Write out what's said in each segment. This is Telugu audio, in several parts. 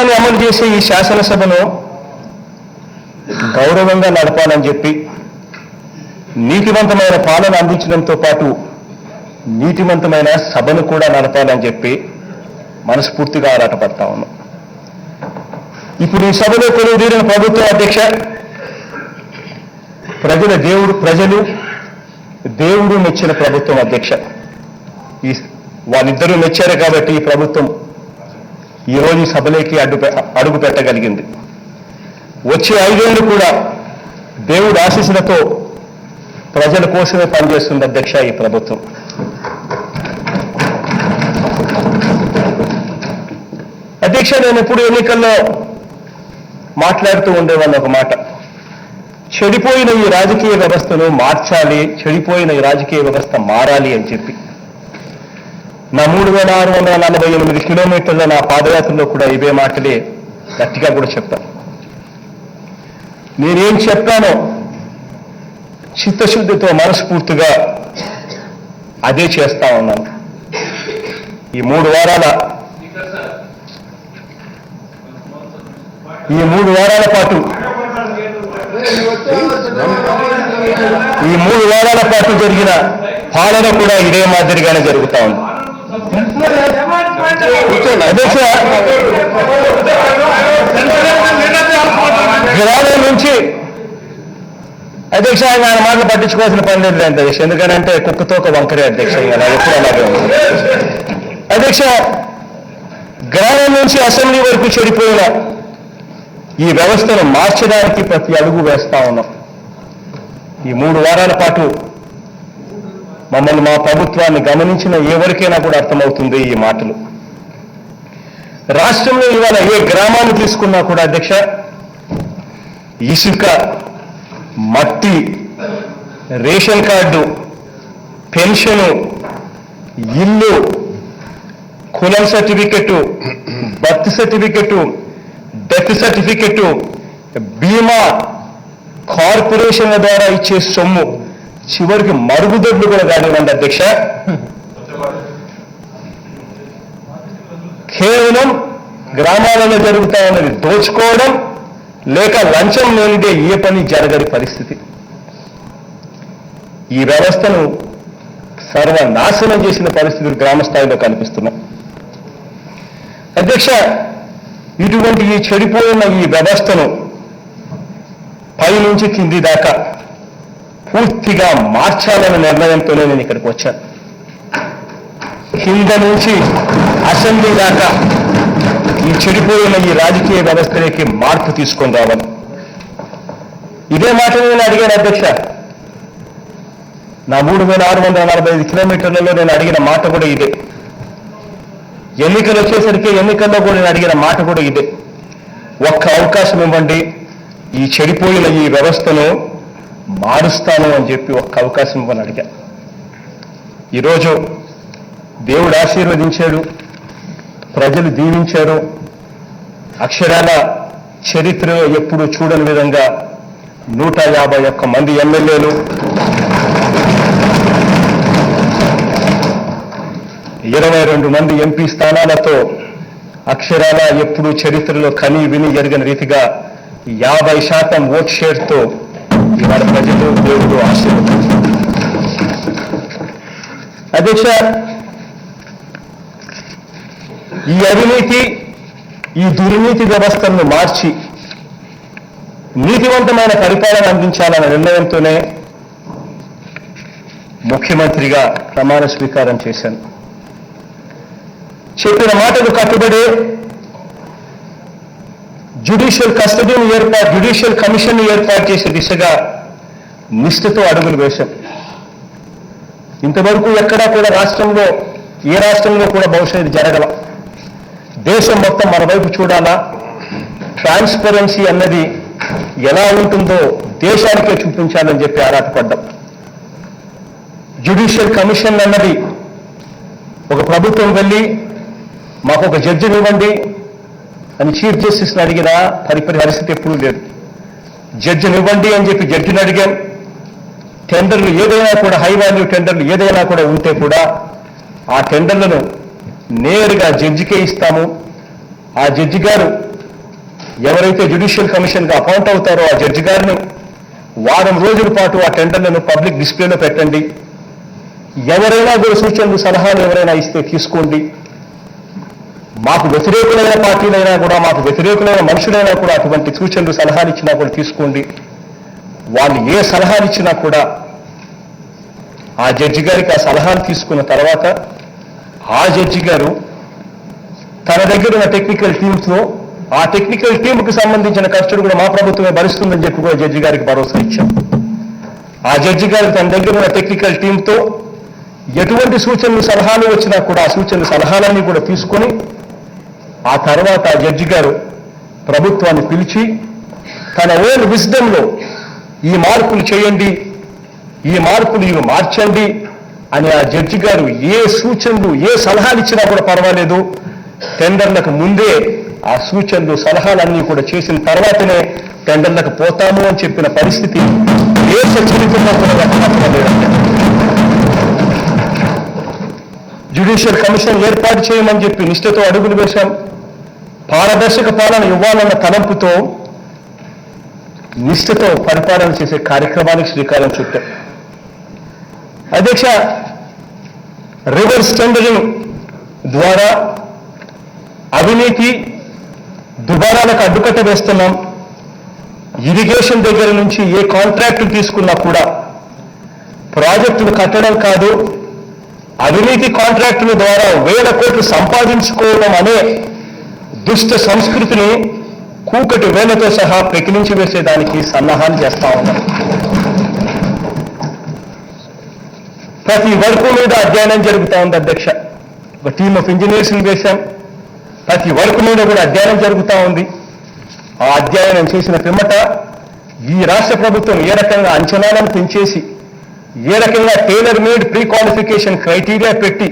రాజ్యాంగాన్ని అమలు చేసే ఈ శాసనసభను గౌరవంగా నడపాలని చెప్పి నీతివంతమైన పాలన అందించడంతో పాటు నీతివంతమైన సభను కూడా నడపాలని చెప్పి మనస్ఫూర్తిగా ఆరాటపడతా ఉన్నాం. ఇప్పుడు ఈ సభలో కొలువుదీరిన ప్రభుత్వ అధ్యక్ష ప్రజలు దేవుడు మెచ్చిన ప్రభుత్వం అధ్యక్ష. వాళ్ళిద్దరూ మెచ్చారు కాబట్టి ఈ ప్రభుత్వం ఈరోజు ఈ సభలోకి అడుగు పెట్టగలిగింది. వచ్చే 5 ఏళ్ళు కూడా దేవుడి ఆశీస్సులతో ప్రజల కోసమే పనిచేస్తుంది అధ్యక్ష ఈ ప్రభుత్వం. అధ్యక్ష, నేను ఎప్పుడు ఎన్నికల్లో మాట్లాడుతూ ఉండేవాడిని ఒక మాట, చెడిపోయిన ఈ రాజకీయ వ్యవస్థను మార్చాలి, చెడిపోయిన ఈ రాజకీయ వ్యవస్థ మారాలి అని చెప్పి నా 3648 కిలోమీటర్ల నా పాదయాత్రలో కూడా ఇవే మాటలే గట్టిగా కూడా చెప్తాను. నేనేం చెప్పానో చిత్తశుద్ధితో మనస్ఫూర్తిగా అదే చేస్తా ఉన్నాను. ఈ మూడు వారాల పాటు జరిగిన పాలన కూడా ఇదే మాదిరిగానే జరుగుతా ఉంది. అధ్యక్ష, గ్రామం నుంచి అధ్యక్ష ఆయన మాటలు పట్టించుకోవాల్సిన పని లేదు అధ్యక్ష, ఎందుకంటే కుక్కతో ఒక వంకరే అధ్యక్ష, ఎప్పుడు అలాగే ఉంది అధ్యక్ష. గ్రామం నుంచి అసెంబ్లీ వరకు చెడిపోయిన ఈ వ్యవస్థను మార్చడానికి ప్రతి అడుగు వేస్తా ఉన్నాం. ఈ 3 వారాల పాటు మమ్మల్ని, మా ప్రభుత్వాన్ని గమనించిన ఎవరికైనా కూడా అర్థమవుతుంది ఈ మాటలు. రాష్ట్రంలో ఇవాళ ఏ గ్రామాన్ని తీసుకున్నా కూడా అధ్యక్ష, ఇసుక, మట్టి, రేషన్ కార్డు, పెన్షను, ఇల్లు, కులం certificate, birth certificate, death certificate, బీమా, కార్పొరేషన్ల ద్వారా ఇచ్చే సొమ్ము, చివరికి మరుగుదొడ్లు కూడా కానివ్వండి అధ్యక్ష, కేవలం గ్రామాలలో జరుగుతా ఉన్నది దోచుకోవడం లేక లంచం లేనిదే ఏ పని జరగని పరిస్థితి. ఈ వ్యవస్థను సర్వనాశనం చేసిన పరిస్థితులు గ్రామ స్థాయిలో కనిపిస్తున్నాయి అధ్యక్ష. ఇటువంటి ఈ చెడిపోయిన ఈ వ్యవస్థను పైనుంచి కింది దాకా పూర్తిగా మార్చాలనే నిర్ణయంతోనే నేను ఇక్కడికి వచ్చాను. కింద నుంచి అసెంబ్లీ దాకా ఈ చెడిపోయిన ఈ రాజకీయ వ్యవస్థలోకి మార్పు తీసుకొని రావాలి. ఇదే మాట నేను అడిగాను అధ్యక్ష. నా 3645 కిలోమీటర్లలో నేను అడిగిన మాట కూడా ఇదే. ఎన్నికలు వచ్చేసరికి ఎన్నికల్లో కూడా నేను అడిగిన మాట కూడా ఇదే. ఒక్క అవకాశం ఇవ్వండి, ఈ చెడిపోయిన ఈ వ్యవస్థను మారుస్తాను అని చెప్పి ఒక్క అవకాశం ఇవ్వని అడిగా. ఈరోజు దేవుడు ఆశీర్వదించాడు, ప్రజలు దీవించారు. అక్షరాల చరిత్రలో ఎప్పుడూ చూడని విధంగా 151 మంది ఎమ్మెల్యేలు, 22 మంది ఎంపీ స్థానాలతో అక్షరాల ఎప్పుడూ చరిత్రలో కని విని ఎరగని రీతిగా 50% ఓట్ షేర్తో ఇవాళ ప్రజలు దేవుడు ఆశీర్వదించారు అధ్యక్ష. ఈ అవినీతి, ఈ దుర్నీతి వ్యవస్థలను మార్చి నీతివంతమైన పరిపాలన అందించాలన్న నిర్ణయంతోనే ముఖ్యమంత్రిగా ప్రమాణ స్వీకారం చేశాను. చెప్పిన మాటలు కట్టుబడి జ్యుడిషియల్ కమిషన్ ఏర్పాటు చేసే దిశగా నిష్ఠతో అడుగులు వేశాం. ఇంతవరకు ఎక్కడా కూడా ఏ రాష్ట్రంలో కూడా బహుశా ఇది జరగల. దేశం మొత్తం మన వైపు చూడాలా, ట్రాన్స్పరెన్సీ అన్నది ఎలా ఉంటుందో దేశానికే చూపించాలని చెప్పి ఆరాటపడ్డాం. జ్యుడిషియల్ కమిషన్ అన్నది ఒక ప్రభుత్వం వెళ్ళి మాకు ఒక జడ్జిని ఇవ్వండి అని చీఫ్ జస్టిస్ని అడిగిన పరిస్థితి ఎప్పుడూ లేదు. జడ్జిని ఇవ్వండి అని చెప్పి జడ్జిని అడిగాం. టెండర్లు ఏదైనా కూడా, హై వాల్యూ టెండర్లు ఏదైనా కూడా ఉంటే కూడా ఆ టెండర్లను నేరుగా జడ్జికే ఇస్తాము. ఆ జడ్జి గారు ఎవరైతే జ్యుడిషియల్ కమిషన్గా అపాయింట్ అవుతారో ఆ జడ్జి గారిని వారం రోజుల పాటు ఆ టెండర్లను పబ్లిక్ డిస్ప్లేలో పెట్టండి. ఎవరైనా కూడా సూచనలు సలహాలు ఎవరైనా ఇస్తే తీసుకోండి. మాకు వ్యతిరేకులైన పార్టీలైనా కూడా, మాకు వ్యతిరేకులైన మనుషులైనా కూడా అటువంటి సూచనలు సలహాలు ఇచ్చినా కూడా తీసుకోండి. వాళ్ళు ఏ సలహాలు ఇచ్చినా కూడా ఆ జడ్జి గారికి ఆ సలహాలు తీసుకున్న తర్వాత ఆ జడ్జి గారు తన దగ్గర ఉన్న టెక్నికల్ టీమ్స్లో ఆ టెక్నికల్ టీంకు సంబంధించిన ఖర్చులు కూడా మా ప్రభుత్వమే భరిస్తుందని చెప్పి కూడా జడ్జి గారికి భరోసా ఇచ్చాం. ఆ జడ్జి గారు తన దగ్గర ఉన్న టెక్నికల్ టీంతో ఎటువంటి సూచనలు సలహాలు వచ్చినా కూడా ఆ సూచనలు సలహాలన్నీ కూడా తీసుకొని ఆ తర్వాత ఆ జడ్జి గారు ప్రభుత్వాన్ని పిలిచి తన ఓన్ విజ్డమ్లో ఈ మార్పులు చేయండి, ఈ మార్పులు ఇవి మార్చండి అని ఆ జడ్జి గారు ఏ సూచనలు ఏ సలహాలు ఇచ్చినా కూడా పర్వాలేదు, టెండర్లకు ముందే ఆ సూచనలు సలహాలన్నీ కూడా చేసిన తర్వాతనే టెండర్లకు పోతాము అని చెప్పిన పరిస్థితి దేశ చరిత్రలో కూడా లేదంటే జ్యుడిషియల్ కమిషన్ ఏర్పాటు చేయమని చెప్పి నిష్ఠతో అడుగులు వేశాం. పారదర్శక పాలన ఇవ్వాలన్న తలంపుతో నిష్ఠతో పరిపాలన చేసే కార్యక్రమానికి శ్రీకారం చుట్టాం. అధ్యక్ష, రివర్స్ టెండరింగ్ ద్వారా అవినీతి దుబారాలకు అడ్డుకట్ట వేస్తున్నాం. ఇరిగేషన్ దగ్గర నుంచి ఏ కాంట్రాక్టు తీసుకున్నా కూడా ప్రాజెక్టులు కట్టడం కాదు, అవినీతి కాంట్రాక్టుల ద్వారా 1000 కోట్లు సంపాదించుకోవడం అనే దుష్ట సంస్కృతిని కూకటి వేలతో సహా పెకిలించి వేసేదానికి సన్నాహాలు చేస్తా ఉన్నాం. ప్రతి వర్క్ మీద అధ్యయనం జరుగుతూ ఉంది అధ్యక్ష. ఒక టీమ్ ఆఫ్ ఇంజనీర్స్ని వేశాం. ప్రతి వర్క్ మీద కూడా అధ్యయనం జరుగుతూ ఉంది. ఆ అధ్యయనం చేసిన పిమ్మట ఈ రాష్ట్ర ప్రభుత్వం ఏ రకంగా అంచనాలను పెంచేసి, ఏ రకంగా tailor made pre qualification criteria పెట్టి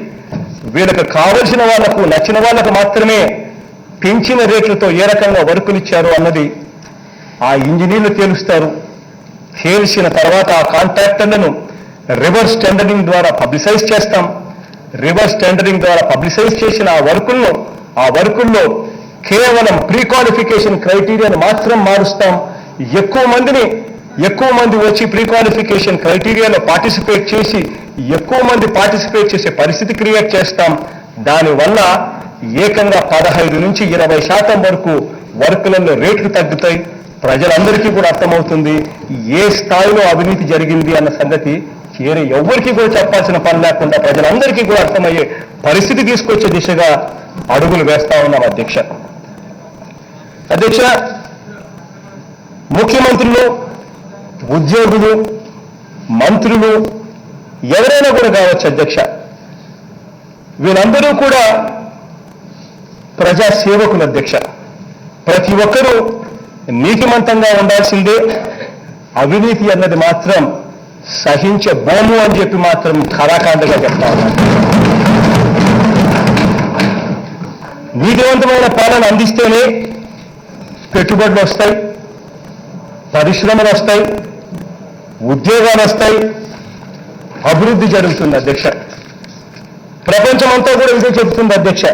వీళ్ళకి కావలసిన వాళ్లకు నచ్చిన వాళ్లకు మాత్రమే పెంచిన రేట్లతో ఏ రకంగా వర్కులు ఇచ్చారు అన్నది ఆ ఇంజనీర్లు తేలుస్తారు. తేల్చిన తర్వాత ఆ కాంట్రాక్టర్లను రివర్స్ టెండరింగ్ ద్వారా పబ్లిసైజ్ చేస్తాం. రివర్స్ టెండరింగ్ ద్వారా పబ్లిసైజ్ చేసిన ఆ వర్కుల్లో కేవలం ప్రీ క్వాలిఫికేషన్ క్రైటీరియాను మాత్రం మారుస్తాం. ఎక్కువ మంది వచ్చి ప్రీ క్వాలిఫికేషన్ క్రైటీరియాలో పార్టిసిపేట్ చేసి ఎక్కువ మంది పార్టిసిపేట్ చేసే పరిస్థితి క్రియేట్ చేస్తాం. దానివల్ల ఏకంగా 15 నుంచి 20% వరకు వర్కులలో రేట్లు తగ్గుతాయి. ప్రజలందరికీ కూడా అర్థమవుతుంది ఏ స్థాయిలో అవినీతి జరిగింది అన్న సంగతి. ఎవరికి కూడా చెప్పాల్సిన పని లేకుండా ప్రజలందరికీ కూడా అర్థమయ్యే పరిస్థితి తీసుకొచ్చే దిశగా అడుగులు వేస్తా ఉన్నాం అధ్యక్ష. ముఖ్యమంత్రులు, ఉద్యోగులు, మంత్రులు ఎవరైనా కూడా కావచ్చు అధ్యక్ష, వీళ్ళందరూ కూడా ప్రజా సేవకులు అధ్యక్ష. ప్రతి ఒక్కరూ నీతిమంతంగా ఉండాల్సిందే. అవినీతి అన్నది మాత్రం సహించబోము అని చెప్పి మాత్రం ఖరాఖండిగా చెప్తా ఉన్నాను. నీతివంతమైన పాలన అందిస్తేనే పెట్టుబడులు వస్తాయి, పరిశ్రమలు వస్తాయి, ఉద్యోగాలు వస్తాయి, అభివృద్ధి జరుగుతుంది అధ్యక్ష. ప్రపంచమంతా కూడా ఇదే చెప్తుంది అధ్యక్ష.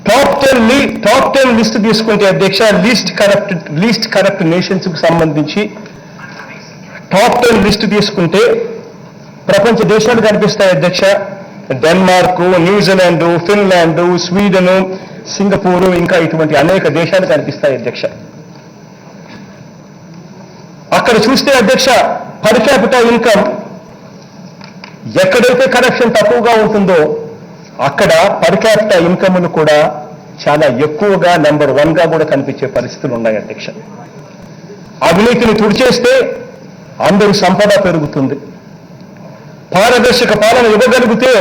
టాప్ 10 లిస్ట్ తీసుకుంటే అధ్యక్ష, లీస్ట్ కరప్ట్ నేషన్స్కు సంబంధించి టాప్ 10 లిస్ట్ తీసుకుంటే ప్రపంచ దేశాలు కనిపిస్తాయి అధ్యక్ష. Denmark, New Zealand, Finland, Sweden, Singapore, ఇంకా ఇటువంటి అనేక దేశాలు కనిపిస్తాయి అధ్యక్ష. అక్కడ చూస్తే అధ్యక్ష పర్ క్యాపిటల్ ఇన్కమ్ ఎక్కడైతే కరప్షన్ తక్కువగా ఉంటుందో అక్కడ పర్ క్యాపిటల్ ఇన్కమ్ను కూడా చాలా ఎక్కువగా నెంబర్ 1గా కూడా కనిపించే పరిస్థితులు ఉన్నాయి అధ్యక్ష. అవినీతిని తుడిచేస్తే అందరి సంపద పెరుగుతుంది. పారదర్శక పాలన ఇవ్వగలిగితే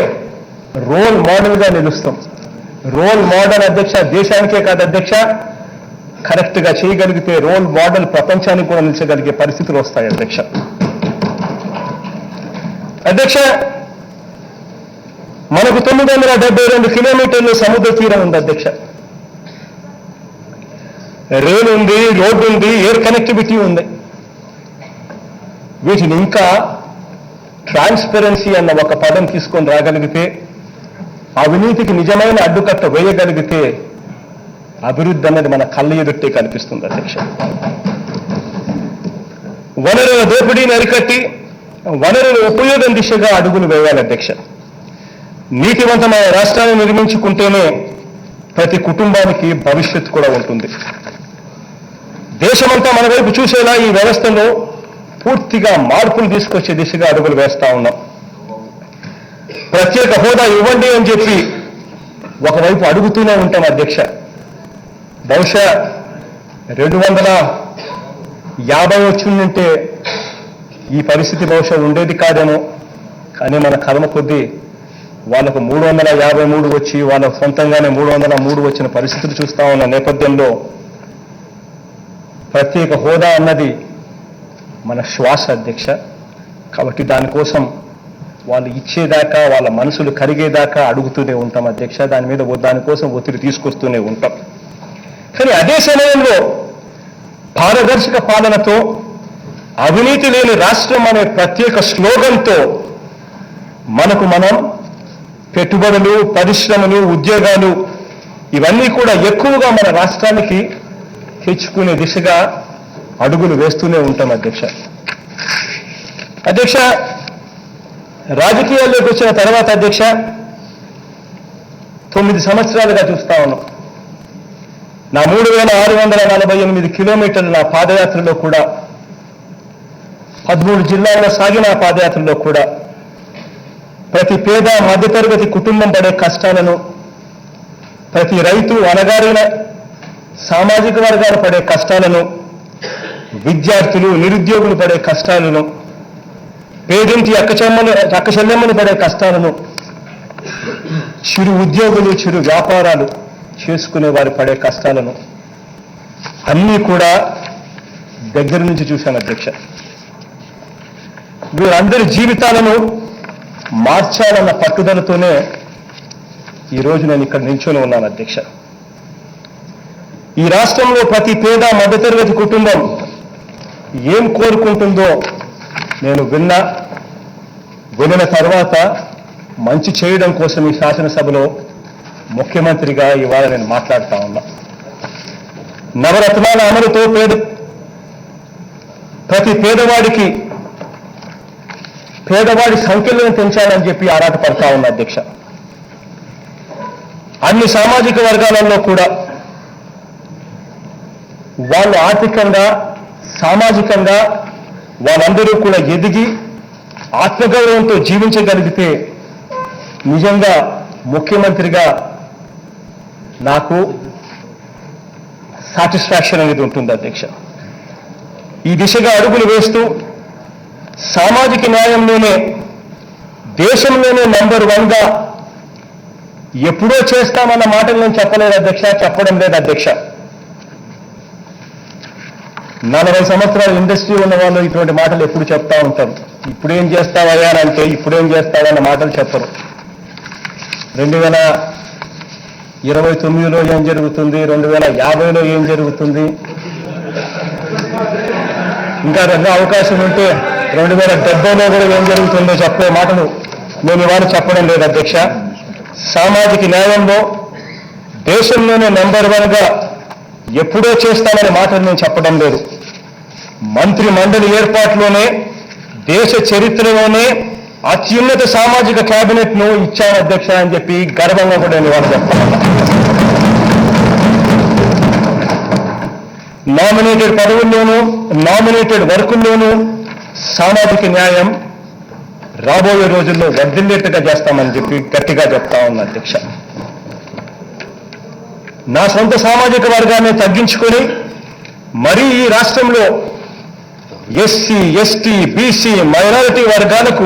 రోల్ మోడల్గా నిలుస్తాం. రోల్ మోడల్ అధ్యక్ష దేశానికే కాదు అధ్యక్ష, కరెక్ట్గా చేయగలిగితే రోల్ మోడల్ ప్రపంచానికి కూడా నిలిచగలిగే పరిస్థితులు వస్తాయి అధ్యక్ష. మనకు 972 కిలోమీటర్లు సముద్ర తీరం ఉంది అధ్యక్ష. రైలు ఉంది, రోడ్డు ఉంది, ఎయిర్ కనెక్టివిటీ ఉంది. వీటిని ఇంకా ట్రాన్స్పరెన్సీ అన్న ఒక పదం తీసుకొని రాగలిగితే, అవినీతికి నిజమైన అడ్డుకట్ట వేయగలిగితే అభివృద్ధి అన్నది మన కళ్ళ ఎదుటే కనిపిస్తుంది అధ్యక్ష. వనరుల దోపిడీని అరికట్టి వనరుల ఉపయోగం దిశగా అడుగులు వేయాలి అధ్యక్ష. నీతివంతమైన రాష్ట్రాన్ని నిర్మించుకుంటేనే ప్రతి కుటుంబానికి భవిష్యత్తు కూడా ఉంటుంది. దేశమంతా మన వైపు చూసేలా ఈ వ్యవస్థలో పూర్తిగా మార్పులు తీసుకొచ్చే దిశగా అడుగులు వేస్తా ఉన్నాం. ప్రత్యేక హోదా ఇవ్వండి అని చెప్పి ఒకవైపు అడుగుతూనే ఉంటాం అధ్యక్ష. బహుశా 250 వచ్చిందంటే ఈ పరిస్థితి బహుశా ఉండేది కాదేమో. కానీ మన కర్మ కొద్దీ వాళ్ళకు 353 వచ్చి వాళ్ళకు సొంతంగానే 303 వచ్చిన పరిస్థితులు చూస్తా ఉన్న నేపథ్యంలో ప్రత్యేక హోదా అన్నది మన శ్వాస అధ్యక్ష. కాబట్టి దానికోసం వాళ్ళు ఇచ్చేదాకా వాళ్ళ మనసులు కరిగేదాకా అడుగుతూనే ఉంటాం అధ్యక్ష. దానికోసం ఒత్తిడి తీసుకొస్తూనే ఉంటాం. కానీ అదే సమయంలో పారదర్శక పాలనతో అవినీతి లేని రాష్ట్రం అనే ప్రత్యేక స్లోగన్తో మనం పెట్టుబడులు, పరిశ్రమలు, ఉద్యోగాలు ఇవన్నీ కూడా ఎక్కువగా మన రాష్ట్రానికి తెచ్చుకునే దిశగా అడుగులు వేస్తూనే ఉంటాం అధ్యక్ష. అధ్యక్ష, రాజకీయాల్లోకి వచ్చిన తర్వాత అధ్యక్ష 9 సంవత్సరాలుగా చూస్తా ఉన్నాం. నా 3648 కిలోమీటర్ల నా పాదయాత్రలో కూడా 13 జిల్లాల్లో సాగిన పాదయాత్రలో కూడా ప్రతి పేద మధ్యతరగతి కుటుంబం పడే కష్టాలను, ప్రతి రైతు అణగారిన సామాజిక వర్గాలు పడే కష్టాలను, విద్యార్థులు నిరుద్యోగులు పడే కష్టాలను, పేదింటి అక్కచెల్లెమ్మలు పడే కష్టాలను, చిరు ఉద్యోగులు చిరు వ్యాపారాలు చేసుకునే వారు పడే కష్టాలను అన్నీ కూడా దగ్గర నుంచి చూశాను అధ్యక్ష. వీరందరి జీవితాలను మార్చాలన్న పట్టుదలతోనే ఈరోజు నేను ఇక్కడ నిల్చొని ఉన్నాను అధ్యక్ష. ఈ రాష్ట్రంలో ప్రతి పేద మధ్యతరగతి కుటుంబం ఏం కోరుకుంటుందో నేను విన్న తర్వాత మంచి చేయడం కోసం ఈ శాసనసభలో ముఖ్యమంత్రిగా ఇవాళ నేను మాట్లాడుతా ఉన్నా. నవరత్నాల అమలుతో ప్రతి పేదవాడి సంఖ్యలను పెంచాలని చెప్పి ఆరాటపడతా ఉన్నా అధ్యక్ష. అన్ని సామాజిక వర్గాలలో కూడా వాళ్ళు ఆర్థికంగా, సామాజికంగా వాళ్ళందరూ కూడా ఎదిగి ఆత్మగౌరవంతో జీవించగలిగితే నిజంగా ముఖ్యమంత్రిగా నాకు సాటిస్ఫాక్షన్ అనేది ఉంటుంది అధ్యక్ష. ఈ దిశగా అడుగులు వేస్తూ సామాజిక న్యాయంలోనే దేశంలోనే నంబర్ 1గా ఎప్పుడో చేస్తామన్న మాటలు నేను చెప్పలేదు అధ్యక్ష, చెప్పడం లేదు అధ్యక్ష. 40 సంవత్సరాల ఇండస్ట్రీ ఉన్న వాళ్ళు ఇటువంటి మాటలు ఎప్పుడు చెప్తా ఉంటారు. ఇప్పుడేం చేస్తావయ్యా అంటే ఇప్పుడేం చేస్తావన్న మాటలు చెప్పరు. 2029లో ఏం జరుగుతుంది, 2050లో ఏం జరుగుతుంది, ఇంకా అవకాశం ఉంటే 2070లో కూడా ఏం జరుగుతుందో చెప్పే మాటలు నేను ఇవాళ చెప్పడం లేదు అధ్యక్ష. సామాజిక న్యాయంలో దేశంలోనే నంబర్ 1గా ఎప్పుడో చేస్తామనే మాటలు నేను చెప్పడం లేదు. మంత్రి మండలి ఏర్పాటులోనే దేశ చరిత్రలోనే అత్యున్నత సామాజిక కేబినెట్ను ఇచ్చాను అధ్యక్ష అని చెప్పి గర్వంగా కూడా నేను ఇవాళ చెప్తాను. నామినేటెడ్ పదవుల్లోనూ నామినేటెడ్ వర్కుల్లోనూ సామాజిక న్యాయం రాబోయే రోజుల్లో వర్ధిల్లేట్టుగా చేస్తామని చెప్పి గట్టిగా చెప్తా ఉన్నా అధ్యక్ష. నా సొంత సామాజిక వర్గాన్ని తగ్గించుకొని మరీ ఈ రాష్ట్రంలో ఎస్సీ, ఎస్టీ, బీసీ, మైనారిటీ వర్గాలకు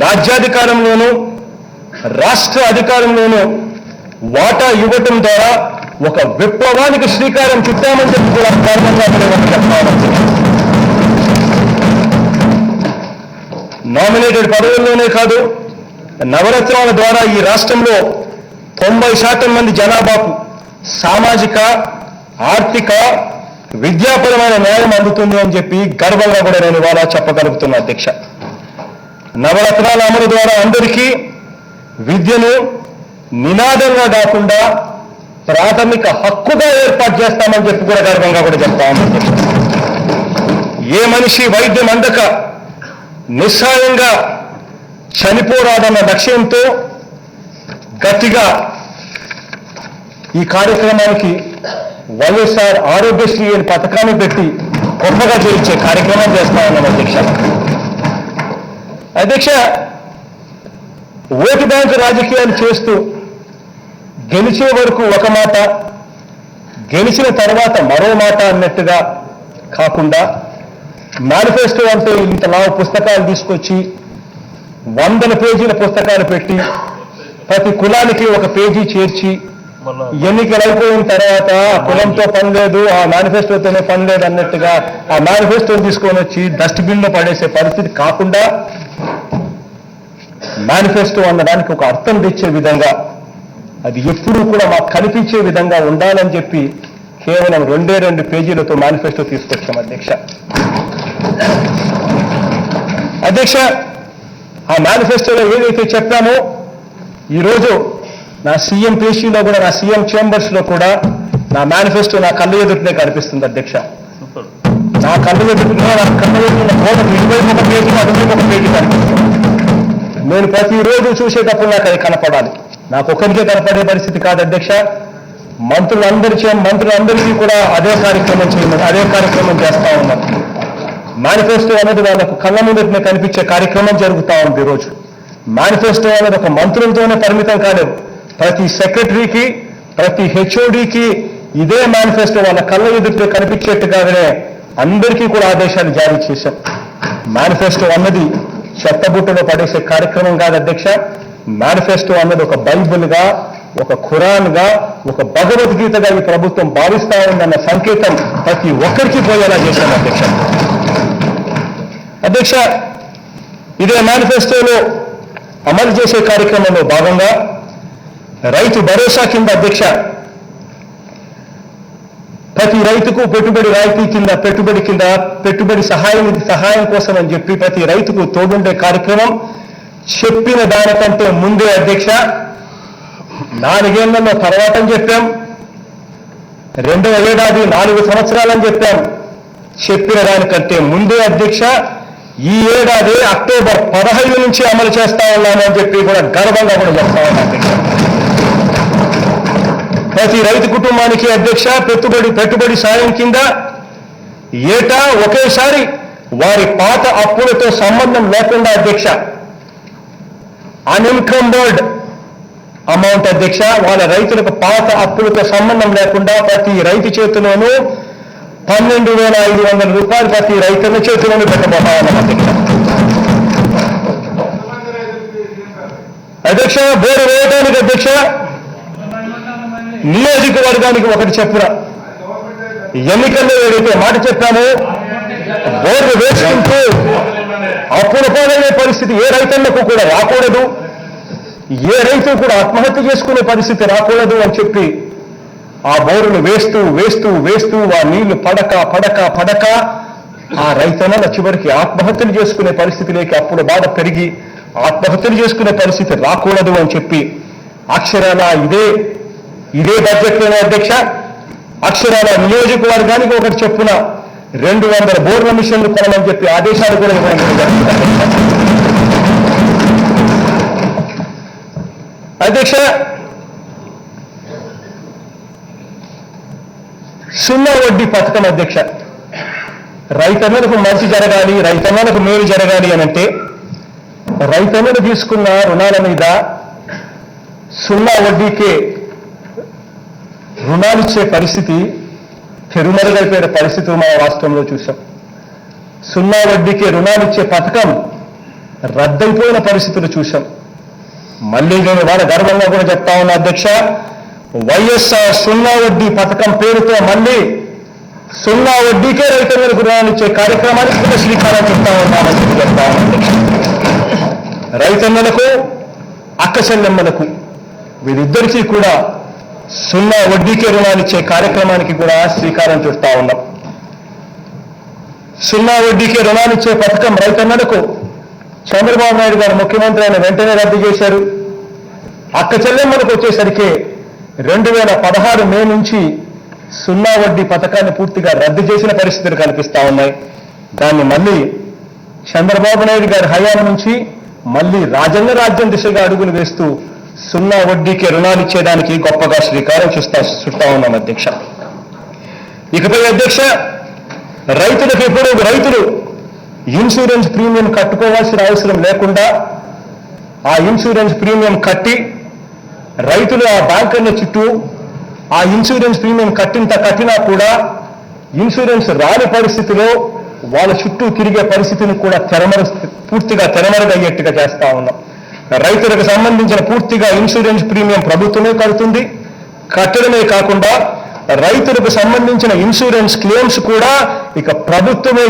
రాజ్యాధికారంలోనూ రాష్ట్ర అధికారంలోనూ వాటా ఇవ్వటం ద్వారా ఒక విప్లవానికి శ్రీకారం చుట్టామని చెప్పి కూడా కారణంగా చెప్తాను. నామినేటెడ్ పదవుల్లోనే కాదు, నవరత్నాల ద్వారా ఈ రాష్ట్రంలో 90% మంది జనాభాకు సామాజిక, ఆర్థిక, విద్యాపరమైన న్యాయం అందుతుంది అని చెప్పి గర్వంగా కూడా నేను ఇవాళ చెప్పగలుగుతున్నా అధ్యక్ష. నవరత్నాల అమలు ద్వారా అందరికీ విద్యను నినాదంగా కాకుండా ప్రాథమిక హక్కుగా ఏర్పాటు చేస్తామని చెప్పి కూడా గర్వంగా కూడా చెప్తామని అధ్యక్ష. ఏ మనిషి వైద్యం అందక నిస్సాయంగా చనిపోరాదన్న లక్ష్యంతో గట్టిగా ఈ కార్యక్రమానికి వైఎస్ఆర్ ఆరోగ్యశ్రీ అనే పథకాన్ని పెట్టి గొప్పగా చేయించే కార్యక్రమం చేస్తా ఉన్నాం అధ్యక్ష. అధ్యక్ష, ఓటు బ్యాంకు రాజకీయాలు చేస్తూ గెలిచే వరకు ఒక మాట, గెలిచిన తర్వాత మరో మాట అన్నట్టుగా కాకుండా మేనిఫెస్టో అంటే ఇంత లావు పుస్తకాలు తీసుకొచ్చి 100 పేజీల పుస్తకాలు పెట్టి ప్రతి కులానికి ఒక పేజీ చేర్చి ఎన్నికలు అయిపోయిన తర్వాత కులంతో పని లేదు, ఆ మేనిఫెస్టోతోనే పని లేదు అన్నట్టుగా ఆ మేనిఫెస్టోని తీసుకొని వచ్చి డస్ట్బిన్లో పడేసే పరిస్థితి కాకుండా మేనిఫెస్టో అన్నదానికి ఒక అర్థం తెచ్చే విధంగా, అది ఎప్పుడూ కూడా మాకు కనిపించే విధంగా ఉండాలని చెప్పి కేవలం 2 పేజీలతో మేనిఫెస్టో తీసుకొచ్చాం అధ్యక్ష. అధ్యక్ష, ఆ మేనిఫెస్టోలో ఏదైతే చెప్పామో ఈరోజు నా సీఎం పేషీలో కూడా, నా సీఎం చేంబర్స్లో కూడా నా మేనిఫెస్టో నా కళ్ళ ఎదుటినే కనిపిస్తుంది అధ్యక్ష. నా కళ్ళ ఎదుటిలో, నా కళ్ళ ఎదుటిన కోటకు 21 పేజీ, 21 పేజీ కనిపిస్తుంది. నేను ప్రతిరోజు చూసేటప్పుడు నాకు అది కనపడాలి. నాకు ఒకరికే కనపడే పరిస్థితి కాదు అధ్యక్ష. మంత్రులందరికీ కూడా అదే కార్యక్రమం చేస్తా ఉన్నారు. మేనిఫెస్టో అనేది వాళ్ళకు కళ్ళ ముందునే కనిపించే కార్యక్రమం జరుగుతూ ఉంది ఈరోజు. మేనిఫెస్టో అనేది ఒక మంత్రులతోనే పరిమితం కాలేదు. ప్రతి సెక్రటరీకి, ప్రతి హెచ్ఓడికి ఇదే మేనిఫెస్టో వాళ్ళ కళ్ళ ఎదుటిలో కనిపించేట్టుగానే అందరికీ కూడా ఆదేశాలు జారీ చేశాం. మేనిఫెస్టో అన్నది చెత్తబుట్టలో పడేసే కార్యక్రమం కాదు అధ్యక్ష. మేనిఫెస్టో అన్నది ఒక బైబిల్గా, ఒక ఖురాన్గా, ఒక భగవద్గీతగా ఈ ప్రభుత్వం భావిస్తా ఉందన్న సంకేతం ప్రతి ఒక్కరికి పోయేలా చేశాం అధ్యక్ష. అధ్యక్ష, ఇదే మేనిఫెస్టోలో అమలు చేసే కార్యక్రమంలో భాగంగా రైతు భరోసా కింద అధ్యక్ష ప్రతి రైతుకు పెట్టుబడి రాయితీ కింద, పెట్టుబడి సహాయం కోసం అని చెప్పి ప్రతి రైతుకు తోడుండే కార్యక్రమం చెప్పిన దానికంటే ముందే అధ్యక్ష 4 ఏళ్లలో తర్వాత అని చెప్పాం. 2వ ఏడాది 4 సంవత్సరాలని చెప్పాం. చెప్పిన దానికంటే ముందే అధ్యక్ష ఈ ఏడాది అక్టోబర్ 15 నుంచి అమలు చేస్తా ఉన్నామని చెప్పి కూడా గర్వంగా కూడా చెప్తా ఉన్నాం అధ్యక్ష. ప్రతి రైతు కుటుంబానికి అధ్యక్ష పెట్టుబడి సాయం కింద ఏటా ఒకేసారి వారి పాత అప్పులతో సంబంధం లేకుండా అధ్యక్ష అన్ఇన్కంబర్డ్ అమౌంట్ అధ్యక్ష, వాళ్ళ రైతులకు పాత అప్పులతో సంబంధం లేకుండా ప్రతి రైతు చేతిలోనూ 12,500 రూపాయలు ప్రతి రైతుల చేతిలోనూ పెట్టబోతా ఉన్నాం అధ్యక్ష. అధ్యక్ష, బోరు వేయడానికి అధ్యక్ష నియోజకవర్గానికి ఒకటి చెప్పురా. ఎన్నికల్లో ఏదైతే మాట చెప్పామో బోర్డు వేసుకుంటూ అప్పుల పాలయ్యే పరిస్థితి ఏ రైతులకు కూడా రాకూడదు, ఏ రైతు కూడా ఆత్మహత్య చేసుకునే పరిస్థితి రాకూడదు అని చెప్పి ఆ బోరును వేస్తూ ఆ నీళ్లు పడక ఆ రైతన్నల చివరికి ఆత్మహత్యలు చేసుకునే పరిస్థితిలోకి అప్పుడు బాధ పెరిగి ఆత్మహత్యలు చేసుకునే పరిస్థితి రాకూడదు అని చెప్పి అక్షరాల ఇదే బడ్జెట్లోనే అధ్యక్ష అక్షరాల నియోజకవర్గానికి ఒకటి చెప్పున 200 బోర్ల మిషన్లు కొనమని చెప్పి ఆదేశాలు కూడా ఇవ్వడం జరిగింది అధ్యక్ష. సున్నా వడ్డీ పథకం అధ్యక్ష, రైతన్నలకు మంచి జరగాలి, రైతన్నలకు మేలు జరగాలి అనంటే రైతన్నలు తీసుకున్న రుణాల మీద సున్నా వడ్డీకే రుణాలిచ్చే పరిస్థితి పెరుమరుగైపోయిన పరిస్థితులు మా రాష్ట్రంలో చూశాం. సున్నా వడ్డీకే రుణాలిచ్చే పథకం రద్దయిపోయిన పరిస్థితులు చూశాం. మళ్ళీ నేను వాళ్ళ గర్వంగా కూడా చెప్తా ఉన్నా అధ్యక్ష, వైఎస్ఆర్ సున్నా వడ్డీ పథకం పేరుతో మళ్ళీ సున్నా వడ్డీకే రైతులకు రుణాలిచ్చే కార్యక్రమానికి కూడా శ్రీకారం చుడతా ఉన్నామని చెప్తా ఉన్నా అధ్యక్ష. రైతన్నలకు, అక్క చెల్లెమ్మలకు వీరిద్దరికీ కూడా సున్నా వడ్డీకే రుణాలిచ్చే కార్యక్రమానికి కూడా శ్రీకారం చుడతా ఉన్నాం. సున్నా వడ్డీకే రుణాలిచ్చే పథకం రైతన్నలకు చంద్రబాబు నాయుడు గారు ముఖ్యమంత్రి అయిన వెంటనే రద్దు చేశారు. అక్క చెల్లెమ్మలకు వచ్చేసరికి 2016 మే నుంచి సున్నా వడ్డీ పథకాన్ని పూర్తిగా రద్దు చేసిన పరిస్థితులు కనిపిస్తా ఉన్నాయి. దాన్ని మళ్ళీ చంద్రబాబు నాయుడు గారి హయాం నుంచి మళ్ళీ రాజ్యం దిశగా అడుగులు వేస్తూ సున్నా వడ్డీకి రుణాలు ఇచ్చేదానికి గొప్పగా శ్రీకారం చుట్టా ఉన్నాం అధ్యక్ష. ఇకపై అధ్యక్ష, రైతులు ఇన్సూరెన్స్ ప్రీమియం కట్టుకోవాల్సిన అవసరం లేకుండా ఆ ఇన్సూరెన్స్ ప్రీమియం కట్టి రైతులు ఆ బ్యాంకర్ల చుట్టూ ఆ ఇన్సూరెన్స్ ప్రీమియం కట్టినా కూడా ఇన్సూరెన్స్ రాని పరిస్థితిలో వాళ్ళ చుట్టూ తిరిగే పరిస్థితిని కూడా పూర్తిగా తెరమరుగయ్యేట్టుగా చేస్తా ఉన్నాం. రైతులకు సంబంధించిన పూర్తిగా ఇన్సూరెన్స్ ప్రీమియం ప్రభుత్వమే కడుతుంది. కట్టడమే కాకుండా రైతులకు సంబంధించిన ఇన్సూరెన్స్ క్లెయిమ్స్ కూడా ఇక ప్రభుత్వమే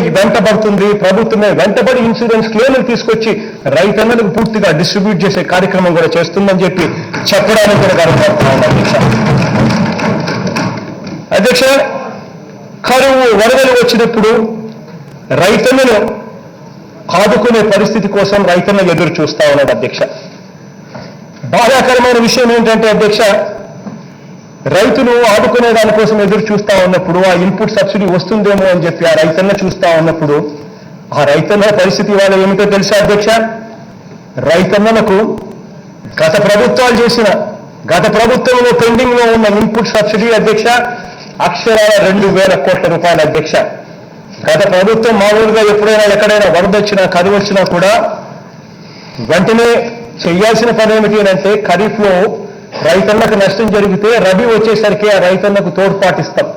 వెంటబడి ఇన్సూరెన్స్ క్లెయిమ్లు తీసుకొచ్చి రైతన్నలకు పూర్తిగా డిస్ట్రిబ్యూట్ చేసే కార్యక్రమం కూడా చేస్తుందని చెప్పి చెప్పడానికి కూడా గర్వపడతా ఉన్నాం అధ్యక్ష. కరువు వరదలు వచ్చినప్పుడు రైతన్నను ఆదుకునే పరిస్థితి కోసం రైతన్న ఎదురు చూస్తా ఉన్నాడు అధ్యక్ష. బాధాకరమైన విషయం ఏంటంటే అధ్యక్ష, రైతులు ఆదుకునే దానికోసం ఎదురు చూస్తా ఉన్నప్పుడు ఆ ఇన్పుట్ సబ్సిడీ వస్తుందేమో అని చెప్పి ఆ రైతన్న చూస్తా ఉన్నప్పుడు ఆ రైతన్న పరిస్థితి ఇవాళ ఏమిటో తెలుసా అధ్యక్ష? రైతన్నలకు గత ప్రభుత్వంలో పెండింగ్ లో ఉన్న ఇన్పుట్ సబ్సిడీ అధ్యక్ష అక్షరాల 2,000 కోట్ల రూపాయలు అధ్యక్ష. గత ప్రభుత్వం మామూలుగా ఎప్పుడైనా ఎక్కడైనా వరద వచ్చినా కరువు వచ్చినా కూడా వెంటనే చేయాల్సిన పని ఏమిటి అంటే ఖరీఫ్లో రైతన్నకు నష్టం జరిగితే రబీ వచ్చేసరికి ఆ రైతన్నకు తోడ్పాటిస్తాం.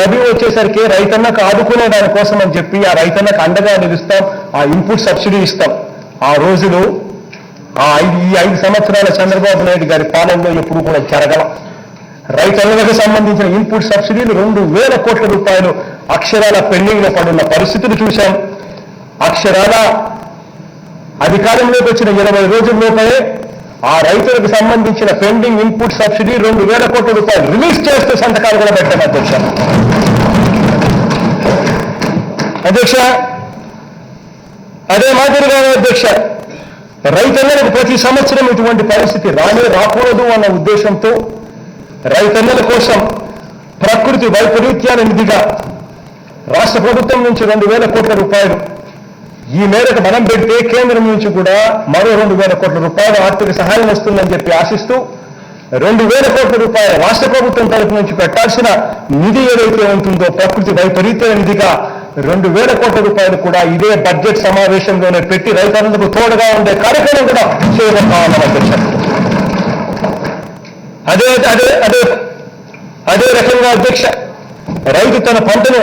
రబీ వచ్చేసరికి రైతన్నకు ఆదుకునే దానికోసం అని చెప్పి ఆ రైతన్నకు అండగా నిలుస్తాం, ఆ ఇన్పుట్ సబ్సిడీ ఇస్తాం. ఆ రోజులు ఈ 5 సంవత్సరాల చంద్రబాబు నాయుడు గారి పాలనలో ఎప్పుడు కూడా జరగల. రైతన్నలకు సంబంధించిన ఇన్పుట్ సబ్సిడీలు 2,000 కోట్ల రూపాయలు అక్షరాల పెండింగ్ లో పడున్న పరిస్థితులు చూశాం. అక్షరాల అధికారంలోకి వచ్చిన 20 రోజుల్లోపే ఆ రైతులకు సంబంధించిన పెండింగ్ ఇన్పుట్ సబ్సిడీ 2,000 కోట్ల రూపాయలు రిలీజ్ చేస్తూ సంతకాలు కూడా పెట్టాం అధ్యక్ష. అదే మాదిరిగా అధ్యక్ష, రైతన్నలకు ప్రతి సంవత్సరం ఇటువంటి పరిస్థితి రాకూడదు అన్న ఉద్దేశంతో రైతన్నల కోసం ప్రకృతి వైపరీత్యాల నిధిగా రాష్ట్ర ప్రభుత్వం నుంచి 2,000 కోట్ల రూపాయలు ఈ మేరకు మనం పెడితే కేంద్రం నుంచి కూడా మరో 2,000 కోట్ల రూపాయలు ఆర్థిక సహాయం వస్తుందని చెప్పి ఆశిస్తూ 2,000 కోట్ల రూపాయలు రాష్ట్ర ప్రభుత్వం తరఫు నుంచి పెట్టాల్సిన నిధి ఏదైతే ఉంటుందో ప్రకృతి వైపరీత్యాల నిధిగా 2,000 కోట్ల రూపాయలు కూడా ఇదే బడ్జెట్ సమావేశంలోనే పెట్టి రైతన్నలకు తోడుగా ఉండే కార్యక్రమం కూడా చేయబోతా ఉన్నాం అధ్యక్ష. అదే రకంగా అధ్యక్ష, రైతు తన పంటను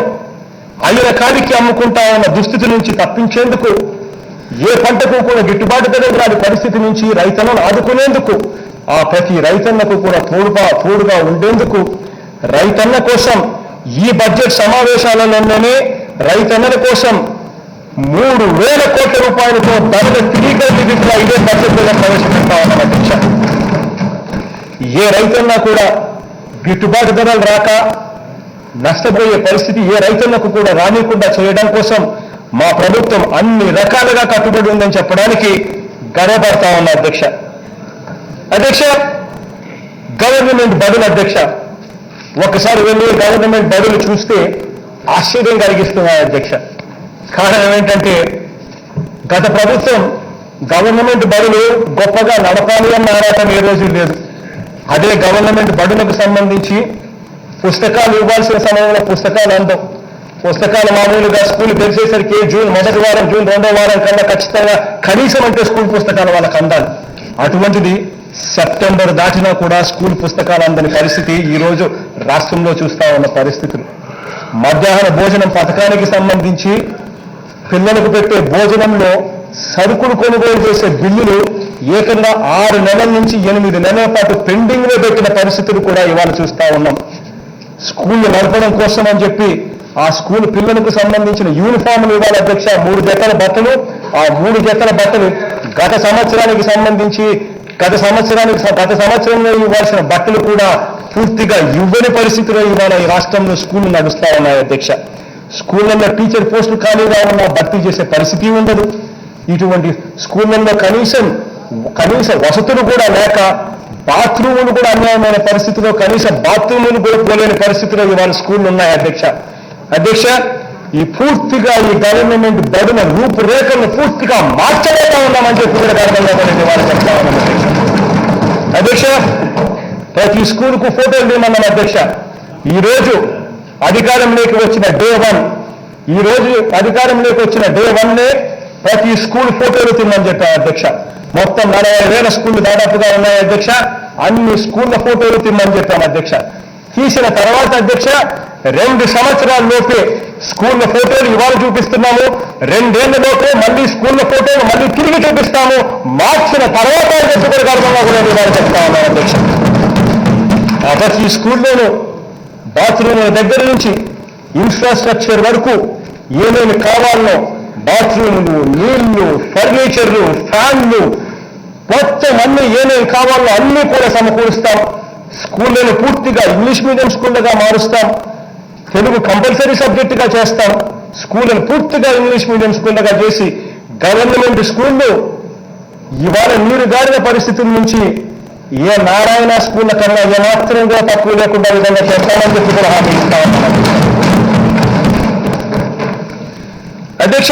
అయిన కాడికి అమ్ముకుంటా ఉన్న దుస్థితి నుంచి తప్పించేందుకు ఏ పంటకు కూడా గిట్టుబాటు ధర రాని పరిస్థితి నుంచి రైతన్నను ఆదుకునేందుకు ఆ ప్రతి రైతన్నకు కూడా తోడుగా ఉండేందుకు రైతన్న కోసం ఈ బడ్జెట్ సమావేశాలలోనే రైతన్నల కోసం 3,000 కోట్ల రూపాయలతో ధరల స్థిరీకరణ నిధిగా ఇదే బడ్జెట్లో ప్రవేశపెడతా ఉన్నాం అధ్యక్ష. ఏ రైతన్నా కూడా గిట్టుబాటు ధరలు రాక నష్టపోయే పరిస్థితి ఏ రైతులకు కూడా రానికుండా చేయడం కోసం మా ప్రభుత్వం అన్ని రకాలుగా కట్టుబడి ఉందని చెప్పడానికి గర్వపడతా ఉన్నా అధ్యక్ష. గవర్నమెంట్ బడులు అధ్యక్ష, ఒకసారి వెళ్ళి గవర్నమెంట్ బడులు చూస్తే ఆశ్చర్యం కలిగిస్తున్నాయి అధ్యక్ష. కారణం ఏంటంటే గత ప్రభుత్వం గవర్నమెంట్ బడులు గొప్పగా నడపాలి అన్న ఆరాటం ఏ రోజు లేదు. అదే గవర్నమెంట్ బడులకు సంబంధించి పుస్తకాలు ఇవ్వాల్సిన సమయంలో పుస్తకాలు అందం. పుస్తకాలు మామూలుగా స్కూల్ తెరిచేసరికి జూన్ 1వ వారం జూన్ 2వ వారం కన్నా ఖచ్చితంగా కనీసం అంటే స్కూల్ పుస్తకాలు వాళ్ళకి అందాలి. అటువంటిది సెప్టెంబర్ దాటినా కూడా స్కూల్ పుస్తకాలు అందని పరిస్థితి ఈరోజు రాష్ట్రంలో చూస్తా ఉన్న పరిస్థితులు. మధ్యాహ్న భోజనం పథకానికి సంబంధించి పిల్లలకు పెట్టే భోజనంలో సరుకులు కొనుగోలు చేసే బిల్లులు ఏకంగా 6 నెలల నుంచి 8 నెలల పాటు పెండింగ్ లో పెట్టిన పరిస్థితులు కూడా ఇవాళ చూస్తా ఉన్నాం. స్కూల్ నడపడం కోసం అని చెప్పి ఆ స్కూల్ పిల్లలకు సంబంధించిన యూనిఫామ్లు ఇవ్వాలి అధ్యక్ష. 3 జతల బట్టలు, ఆ 3 జతల బట్టలు గత సంవత్సరంలో ఇవ్వాల్సిన బట్టలు కూడా పూర్తిగా ఇవ్వని పరిస్థితిలో ఇవాళ ఈ రాష్ట్రంలో స్కూళ్లు నడుస్తా ఉన్నాయి అధ్యక్ష. స్కూళ్ళల్లో టీచర్ పోస్టులు ఖాళీగా ఉన్నా భర్తీ చేసే పరిస్థితి ఉండదు. ఇటువంటి స్కూళ్ళల్లో కనీస వసతులు కూడా లేక బాత్రూములు కూడా అన్యాయమైన పరిస్థితిలో, కనీసం బాత్రూములు కూడా పోలేని పరిస్థితిలో ఇవాళ స్కూళ్ళు ఉన్నాయి అధ్యక్ష. ఈ పూర్తిగా ఈ గవర్నమెంట్ బడుల రూపురేఖలను పూర్తిగా మార్చలేదా ఉన్నామని చెప్పి కూడా గర్వంగా ఇవాళ చెప్తా ఉన్నాం అధ్యక్ష. ప్రతి స్కూల్కు ఫోటోలు తీయమన్నాం అధ్యక్ష. ఈరోజు అధికారంలోకి వచ్చిన డే 1 ప్రతి స్కూల్ ఫోటోలు తిమ్మని చెప్పారు అధ్యక్ష. మొత్తం 40,000 స్కూళ్లు దాదాపుగా ఉన్నాయి అధ్యక్ష. అన్ని స్కూళ్ల ఫోటోలు తిమ్మని చెప్పాం అధ్యక్ష. తీసిన తర్వాత అధ్యక్ష 2 సంవత్సరాల్లోపే స్కూళ్ల ఫోటోలు ఇవాళ చూపిస్తున్నాము. 2 ఏళ్లలోపే మళ్ళీ స్కూళ్ల ఫోటోలు మళ్ళీ తిరిగి చూపిస్తాము. మార్చిన తర్వాత కూడా గర్వంగా కూడా ఇవాళ చెప్తా ఉన్నాం అధ్యక్ష. ప్రతి స్కూల్లోనూ బాత్రూముల దగ్గర నుంచి ఇన్ఫ్రాస్ట్రక్చర్ వరకు ఏమేమి కావాలనో, బాత్రూములు, నీళ్లు, ఫర్నిచర్లు, ఫ్యాన్లు, మొత్తం అన్ని ఏమేమి కావాలో అన్నీ కూడా సమకూరుస్తాం. స్కూళ్ళను పూర్తిగా ఇంగ్లీష్ మీడియం స్కూళ్ళగా మారుస్తాం. తెలుగు కంపల్సరీ సబ్జెక్టుగా చేస్తాం. స్కూళ్ళను పూర్తిగా ఇంగ్లీష్ మీడియం స్కూళ్ళగా చేసి గవర్నమెంట్ స్కూళ్ళు ఇవాళ నీరు గారిన పరిస్థితుల నుంచి ఏ నారాయణ స్కూళ్ళ కన్నా ఏమాత్రం కూడా తక్కువ లేకుండా విధంగా చేస్తామని చెప్పి కూడా హామీ ఇస్తా ఉన్నాం అధ్యక్ష.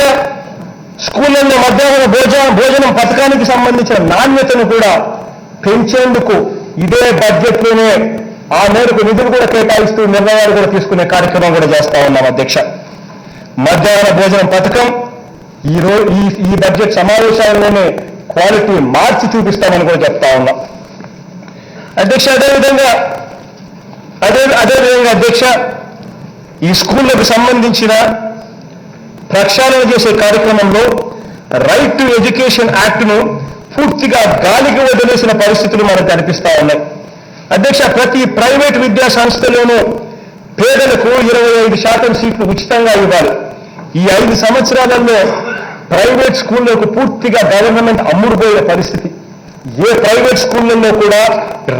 స్కూళ్ళల్లో మధ్యాహ్న భోజనం పథకానికి సంబంధించిన నాణ్యతను కూడా పెంచేందుకు ఇదే బడ్జెట్లోనే ఆ మేరకు నిధులు కూడా కేటాయిస్తూ నిర్ణయాలు కూడా తీసుకునే కార్యక్రమం కూడా చేస్తా ఉన్నాం అధ్యక్ష. మధ్యాహ్న భోజనం పథకం ఈ బడ్జెట్ సమావేశాల్లోనే క్వాలిటీ మార్చి చూపిస్తామని కూడా చెప్తా ఉన్నాం అధ్యక్ష. అదేవిధంగా అధ్యక్ష, ఈ స్కూళ్లకు సంబంధించిన ప్రక్షాళన చేసే కార్యక్రమంలో రైట్ టు ఎడ్యుకేషన్ యాక్ట్ను పూర్తిగా గాలికి వదిలేసిన పరిస్థితులు మనకు కనిపిస్తా ఉన్నాయి అధ్యక్ష. ప్రతి ప్రైవేట్ విద్యా సంస్థలోనూ పేదలకు 25% సీట్లు ఉచితంగా ఇవ్వాలి. ఈ 5 సంవత్సరాలలో ప్రైవేట్ స్కూళ్లకు పూర్తిగా గవర్నమెంట్ అమ్ముడుపోయే పరిస్థితి. ఏ ప్రైవేట్ స్కూళ్లలో కూడా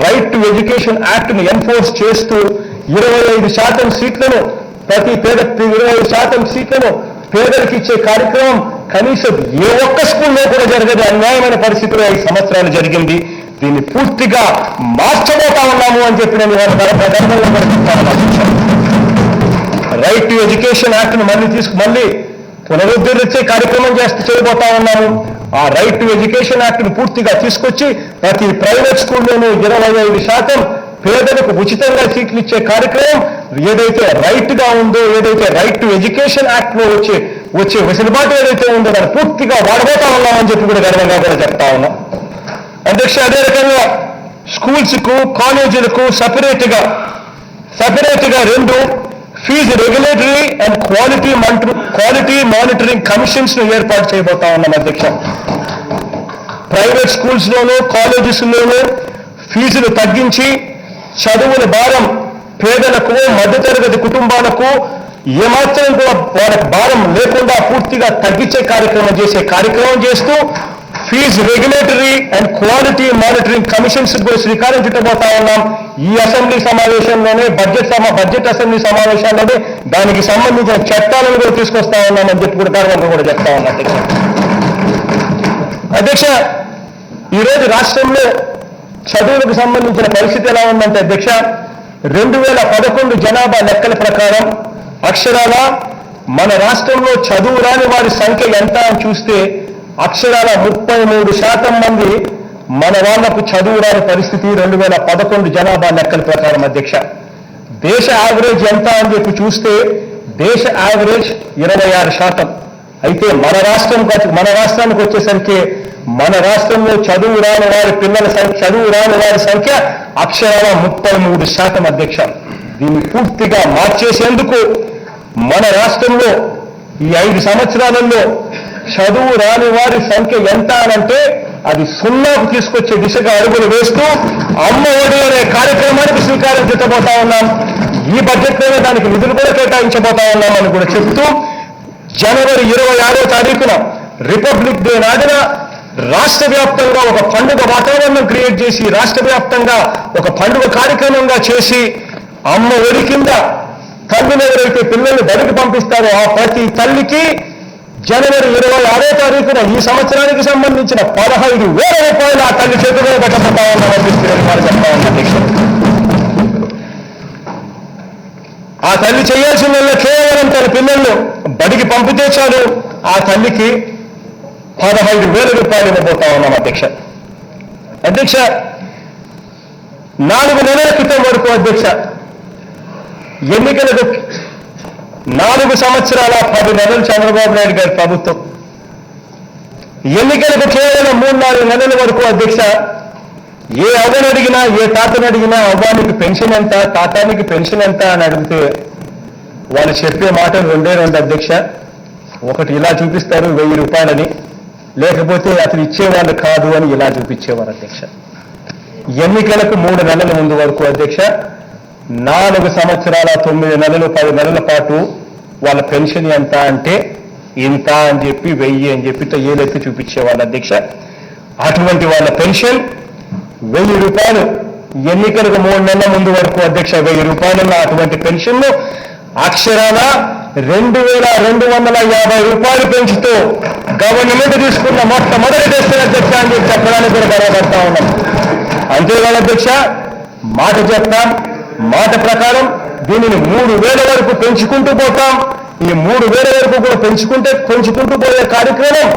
రైట్ టు ఎడ్యుకేషన్ యాక్ట్ను ఎన్ఫోర్స్ చేస్తూ 25% సీట్లను ప్రతి 25% సీట్లను పేదలకు ఇచ్చే కార్యక్రమం కనీసం ఏ ఒక్క స్కూల్లో కూడా జరగదు. అన్యాయమైన పరిస్థితిలో 5 సంవత్సరాలు జరిగింది. దీన్ని పూర్తిగా మార్చబోతా ఉన్నాము అని చెప్పి నేను రైట్ టు ఎడ్యుకేషన్ యాక్ట్ను మళ్ళీ పునరుద్ధరించే కార్యక్రమం చేయబోతా ఉన్నాము. ఆ రైట్ టు ఎడ్యుకేషన్ యాక్ట్ను పూర్తిగా తీసుకొచ్చి ప్రతి ప్రైవేట్ స్కూల్లోనూ 25% పేదలకు ఉచితంగా సీట్లు ఇచ్చే కార్యక్రమం ఏదైతే రైట్ గా ఉందో, ఏదైతే రైట్ టు ఎడ్యుకేషన్ యాక్ట్ లో వచ్చే వెసులుబాటు ఏదైతే ఉందో దాన్ని పూర్తిగా వాడబోతా ఉన్నామని చెప్పి కూడా గర్వంగా కూడా చెప్తా ఉన్నాం అధ్యక్ష. అదే రకంగా స్కూల్స్కు, కాలేజీలకు సపరేట్గా 2 fees regulatory and quality monitoring commissions ను ఏర్పాటు చేయబోతా ఉన్నాం అధ్యక్ష. ప్రైవేట్ స్కూల్స్లోనూ కాలేజెస్లోనూ ఫీజులు తగ్గించి చదువుల భారం పేదలకు, మధ్యతరగతి కుటుంబాలకు ఏమాత్రం కూడా వాళ్ళకి భారం లేకుండా పూర్తిగా తగ్గించే కార్యక్రమం చేస్తూ fees regulatory and quality monitoring commissions కూడా శ్రీకారం చుట్టబోతా ఉన్నాం. ఈ అసెంబ్లీ సమావేశంలోనే బడ్జెట్ అసెంబ్లీ సమావేశాల్లోనే దానికి సంబంధించిన చట్టాలను కూడా తీసుకొస్తా ఉన్నామని చెప్పి కూడా గర్వంగా కూడా చెప్తా ఉన్నాం అధ్యక్ష. ఈరోజు రాష్ట్రంలో చదువులకు సంబంధించిన పరిస్థితి ఎలా ఉందంటే అధ్యక్ష, 2011 జనాభా లెక్కల ప్రకారం అక్షరాల మన రాష్ట్రంలో చదువు రాని వారి సంఖ్య ఎంత అని చూస్తే అక్షరాల 33% మంది మన వాళ్లకు చదువు రాని పరిస్థితి 2011 జనాభా లెక్కల ప్రకారం అధ్యక్ష. దేశ యావరేజ్ ఎంత అని చెప్పి చూస్తే దేశ యావరేజ్ 26%. అయితే మన రాష్ట్రానికి వచ్చేసరికి మన రాష్ట్రంలో చదువు రాని వారి సంఖ్య అక్షరాల 33% అధ్యక్ష. దీన్ని పూర్తిగా మార్చేసేందుకు మన రాష్ట్రంలో ఈ 5 సంవత్సరాలలో చదువు రాని వారి సంఖ్య ఎంత అనంటే అది 0కు తీసుకొచ్చే దిశగా అడుగులు వేస్తూ అమ్మ ఒడి అనే కార్యక్రమానికి శ్రీకారం చుట్టబోతా ఉన్నాం. ఈ బడ్జెట్లోనే దానికి నిధులు కూడా కేటాయించబోతా ఉన్నామని కూడా చెప్తూ జనవరి 26వ తారీఖున రిపబ్లిక్ డే నాడున రాష్ట్ర వ్యాప్తంగా ఒక పండుగ వాతావరణం క్రియేట్ చేసి రాష్ట్ర వ్యాప్తంగా ఒక పండుగ కార్యక్రమంగా చేసి అమ్మ ఒడి కింద తల్లులు ఎవరైతే పిల్లల్ని బడికి పంపిస్తారో ఆ ప్రతి తల్లికి జనవరి 26వ తారీఖున ఈ సంవత్సరానికి సంబంధించిన 15,000 రూపాయలు ఆ తల్లి చేతిలో పెట్టబోతా ఉన్నామని చెప్తా ఉన్నా అధ్యక్షుడు. ఆ తల్లి చేయాల్సిందల్లా కేవలం తన పిల్లలను బడికి పంపితే చాలు ఆ తల్లికి 15,000 రూపాయలు ఇవ్వబోతా ఉన్నాం అధ్యక్ష. అధ్యక్ష, 4 నెలల క్రితం వరకు అధ్యక్ష ఎన్నికలకు 4 సంవత్సరాల 10 నెలలు చంద్రబాబు నాయుడు గారి ప్రభుత్వం, ఎన్నికలకు కేవలం 3-4 నెలల వరకు అధ్యక్ష ఏ అవ్వని అడిగినా ఏ తాతని అడిగినా అవ్వానికి పెన్షన్ ఎంత, తాతానికి పెన్షన్ ఎంత అని అడిగితే వాళ్ళు చెప్పే మాటలు 2 అధ్యక్ష. ఒకటి ఇలా చూపిస్తారు 1000 రూపాయలని, లేకపోతే అతను ఇచ్చేవాళ్ళు కాదు అని ఇలా చూపించేవారు అధ్యక్ష. ఎన్నికలకు 3 నెలల ముందు వరకు అధ్యక్ష 4 సంవత్సరాల 9 నెలలు 10 నెలల పాటు వాళ్ళ పెన్షన్ ఎంత అంటే ఇంత అని చెప్పి 1000 అని చెప్పి ఏదైతే చూపించేవాళ్ళు అధ్యక్ష. అటువంటి వాళ్ళ పెన్షన్ 1000 రూపాయలు ఎన్నికలకు 3 నెలల ముందు వరకు అధ్యక్ష 1000 రూపాయలున్న అటువంటి పెన్షన్ను అక్షరాల 2,250 రూపాయలు పెంచుతూ గవర్నమెంట్ తీసుకున్న మొట్టమొదటి డెసిషన్ అధ్యక్ష అని చెప్పి చెప్పడానికి కూడా గర్వపడతా ఉన్నాం. అంతేకాదు అధ్యక్ష, మాట చెప్తాం, మాట ప్రకారం దీనిని 3,000 వరకు పెంచుకుంటూ పోతాం. ఈ 3,000 వరకు కూడా పెంచుకుంటూ పోయే కార్యక్రమం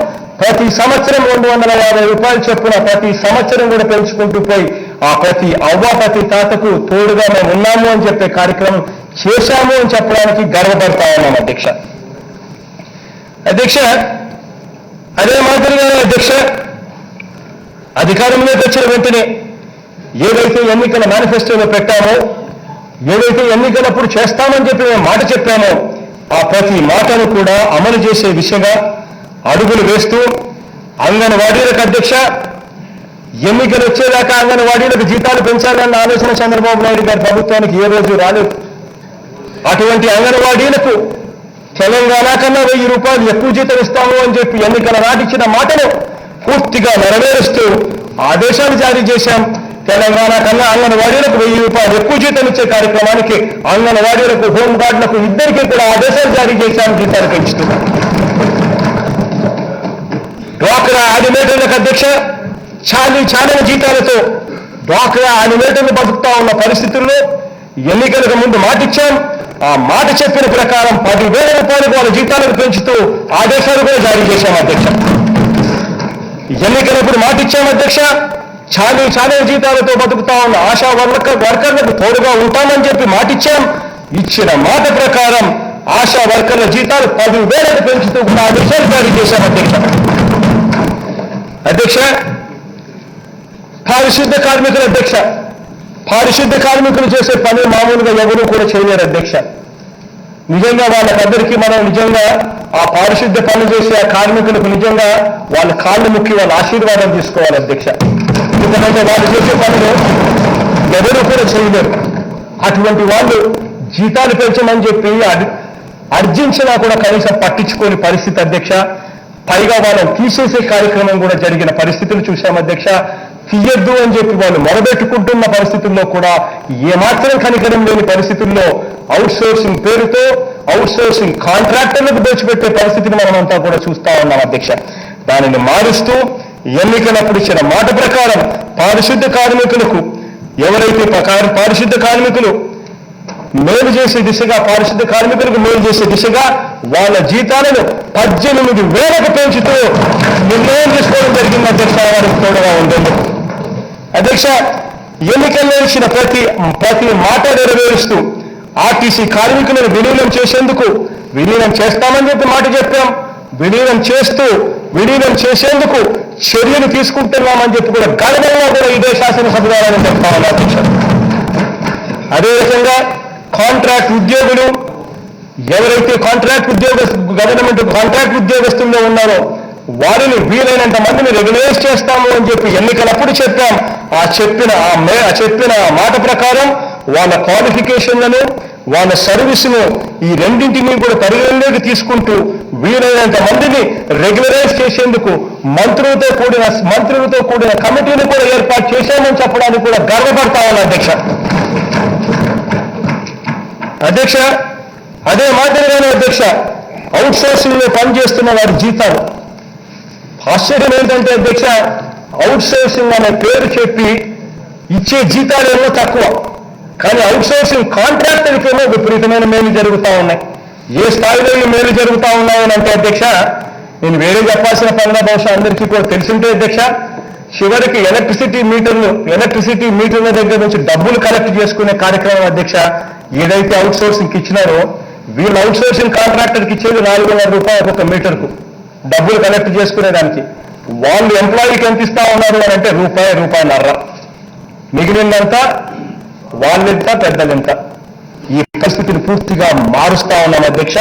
ప్రతి సంవత్సరం 250 రూపాయలు చొప్పున ప్రతి సంవత్సరం కూడా పెంచుకుంటూ పోయి ఆ ప్రతి అవ్వ ప్రతి తాతకు తోడుగా మేము ఉన్నాము అని చెప్పే కార్యక్రమం చేశాము అని చెప్పడానికి గర్వపడతా ఉన్నాం అధ్యక్ష. అధ్యక్ష, అదే మాదిరిగా అధ్యక్ష అధికారంలోకి వచ్చిన వెంటనే ఏదైతే ఎన్నికల మేనిఫెస్టోలో పెట్టామో, ఏదైతే ఎన్నికలప్పుడు చేస్తామని చెప్పి మేము మాట చెప్పామో ఆ ప్రతి మాటను కూడా అమలు చేసే దిశగా అడుగులు వేస్తూ అంగన్వాడీలకు అధ్యక్ష ఎన్నికలు వచ్చేదాకా అంగన్వాడీలకు జీతాలు పెంచాలన్న ఆలోచన చంద్రబాబు నాయుడు గారి ప్రభుత్వానికి ఏ రోజు రాలేదు. అటువంటి అంగన్వాడీలకు తెలంగాణ కన్నా 1000 రూపాయలు ఎక్కువ జీతం ఇస్తాము అని చెప్పి ఎన్నికల నాటిచ్చిన మాటను పూర్తిగా నెరవేరుస్తూ ఆదేశాలు జారీ చేశాం. తెలంగాణ కన్నా అంగన్వాడీలకు 1000 రూపాయలు ఎక్కువ జీతం ఇచ్చే కార్యక్రమానికి అంగన్వాడీలకు, హోంగార్డులకు ఇద్దరికీ కూడా ఆదేశాలు జారీ చేశాం జీతాలు పెంచుతూ. డ్వాక్రా యానిమేటర్లకు అధ్యక్ష చాలని జీతాలతో డ్వాక్రా యానిమేటర్లు బతుకుతా ఉన్న పరిస్థితుల్లో ఎన్నికలకు ముందు మాటిచ్చాం. ఆ మాట చెప్పిన ప్రకారం 10,000 రూపాయలకు వాళ్ళ జీతాలను పెంచుతూ ఆదేశాలు కూడా జారీ చేశాం అధ్యక్ష. ఎన్నికలప్పుడు మాటిచ్చాం అధ్యక్ష, చాలని జీతాలతో బతుకుతా ఉన్న ఆశా వర్కర్లకు తోడుగా ఉంటామని చెప్పి మాటిచ్చాం. ఇచ్చిన మాట ప్రకారం ఆశా వర్కర్ల జీతాలు 10,000 పెంచుతూ కూడా ఆదేశాలు జారీ చేశాం అధ్యక్ష. అధ్యక్ష, పారిశుద్ధ కార్మికులు అధ్యక్ష, పారిశుద్ధ కార్మికులు చేసే పని మామూలుగా ఎవరూ కూడా చేయలేరు అధ్యక్ష. నిజంగా వాళ్ళకందరికీ మనం నిజంగా ఆ పారిశుద్ధ పనులు చేసే ఆ కార్మికులకు నిజంగా వాళ్ళ కాళ్ళు ముక్కి వాళ్ళ ఆశీర్వాదం తీసుకోవాలి అధ్యక్ష. ఎందుకంటే వాళ్ళు చేసే పనులు ఎవరూ కూడా చేయలేరు. అటువంటి వాళ్ళు జీతాలు పెంచమని చెప్పి అర్జించినా కూడా కనీసం పట్టించుకోని పరిస్థితి అధ్యక్ష. పైగా వాళ్ళని తీసేసే కార్యక్రమం కూడా జరిగిన పరిస్థితులు చూశాం అధ్యక్ష. తీయద్దు అని చెప్పి వాళ్ళు మొదబెట్టుకుంటున్న పరిస్థితుల్లో కూడా ఏమాత్రం కనికరం లేని పరిస్థితుల్లో అవుట్సోర్సింగ్ పేరుతో అవుట్సోర్సింగ్ కాంట్రాక్టర్లకు దోచిపెట్టే పరిస్థితిని మనమంతా కూడా చూస్తా ఉన్నాం అధ్యక్ష. దానిని మారుస్తూ ఎన్నికలప్పుడు ఇచ్చిన మాట ప్రకారం పారిశుద్ధ కార్మికులకు ఎవరైతే పారిశుద్ధ కార్మికులు మేలు చేసే దిశగా పారిశుద్ధ కార్మికులకు మేలు చేసే దిశగా వాళ్ళ జీతాలను 18,000కు పెంచుతూ నిర్ణయం తీసుకోవడం జరిగింది అధ్యక్ష. వారికి తోడుగా ఉంటుంది అధ్యక్ష. ఎన్నికల్లో ఇచ్చిన ప్రతి మాట నెరవేరుస్తూ ఆర్టీసీ కార్మికులను విలీనం చేస్తామని చెప్పి మాట చెప్పాం. విలీనం చేసేందుకు చర్యలు తీసుకుంటున్నామని చెప్పి కూడా గర్వంగా కూడా ఇదే శాసనసభ ద్వారా చెప్తా ఉన్నా అధ్యక్ష. అదేవిధంగా కాంట్రాక్ట్ ఉద్యోగులు ఎవరైతే గవర్నమెంట్ కాంట్రాక్ట్ ఉద్యోగస్తుల్లో ఉన్నారో వారిని వీలైనంత మందిని రెగ్యులైజ్ చేస్తాము అని చెప్పి ఎన్నికలప్పుడు చెప్పాం. ఆ చెప్పిన మాట ప్రకారం వాళ్ళ క్వాలిఫికేషన్లను వాళ్ళ సర్వీసును ఈ రెండింటినీ కూడా పరిగణలోకి తీసుకుంటూ వీలైనంత మందిని రెగ్యులరైజ్ చేసేందుకు మంత్రులతో కూడిన కమిటీని కూడా ఏర్పాటు చేశామని చెప్పడానికి కూడా గర్వపడతా ఉన్నా అధ్యక్ష. అదే మాదిరిగానే అధ్యక్ష అవుట్ సోర్సింగ్లో పనిచేస్తున్న వారి జీతాలు. ఆశ్చర్యం ఏంటంటే అధ్యక్ష, అవుట్ సోర్సింగ్ అనే పేరు చెప్పి ఇచ్చే జీతాలు ఏమో తక్కువ, కానీ అవుట్ సోర్సింగ్ కాంట్రాక్టర్కి ఏమో విపరీతమైన మేలు జరుగుతూ ఉన్నాయి. ఏ స్థాయిలో ఈ మేలు జరుగుతూ ఉన్నాయని అంటే అధ్యక్ష, నేను వేరే చెప్పాల్సిన పనిగా బహుశా అందరికీ కూడా తెలిసింటే అధ్యక్ష, చివరికి ఎలక్ట్రిసిటీ మీటర్ల దగ్గర నుంచి డబ్బులు కలెక్ట్ చేసుకునే కార్యక్రమం అధ్యక్ష ఏదైతే అవుట్ సోర్సింగ్కి ఇచ్చినారో, వీళ్ళు అవుట్ సోర్సింగ్ కాంట్రాక్టర్కి ఇచ్చేది 400 రూపాయలు ఒక మీటర్కు డబ్బులు కలెక్ట్ చేసుకునేదానికి. వాళ్ళు ఎంప్లాయీకి ఎంత ఇస్తా ఉన్నారు అని అంటే రూపాయన్నర. మిగిలినంతా వాళ్ళెంత పెద్దలెంత. ఈ పరిస్థితిని పూర్తిగా మారుస్తా ఉన్నాం అధ్యక్ష.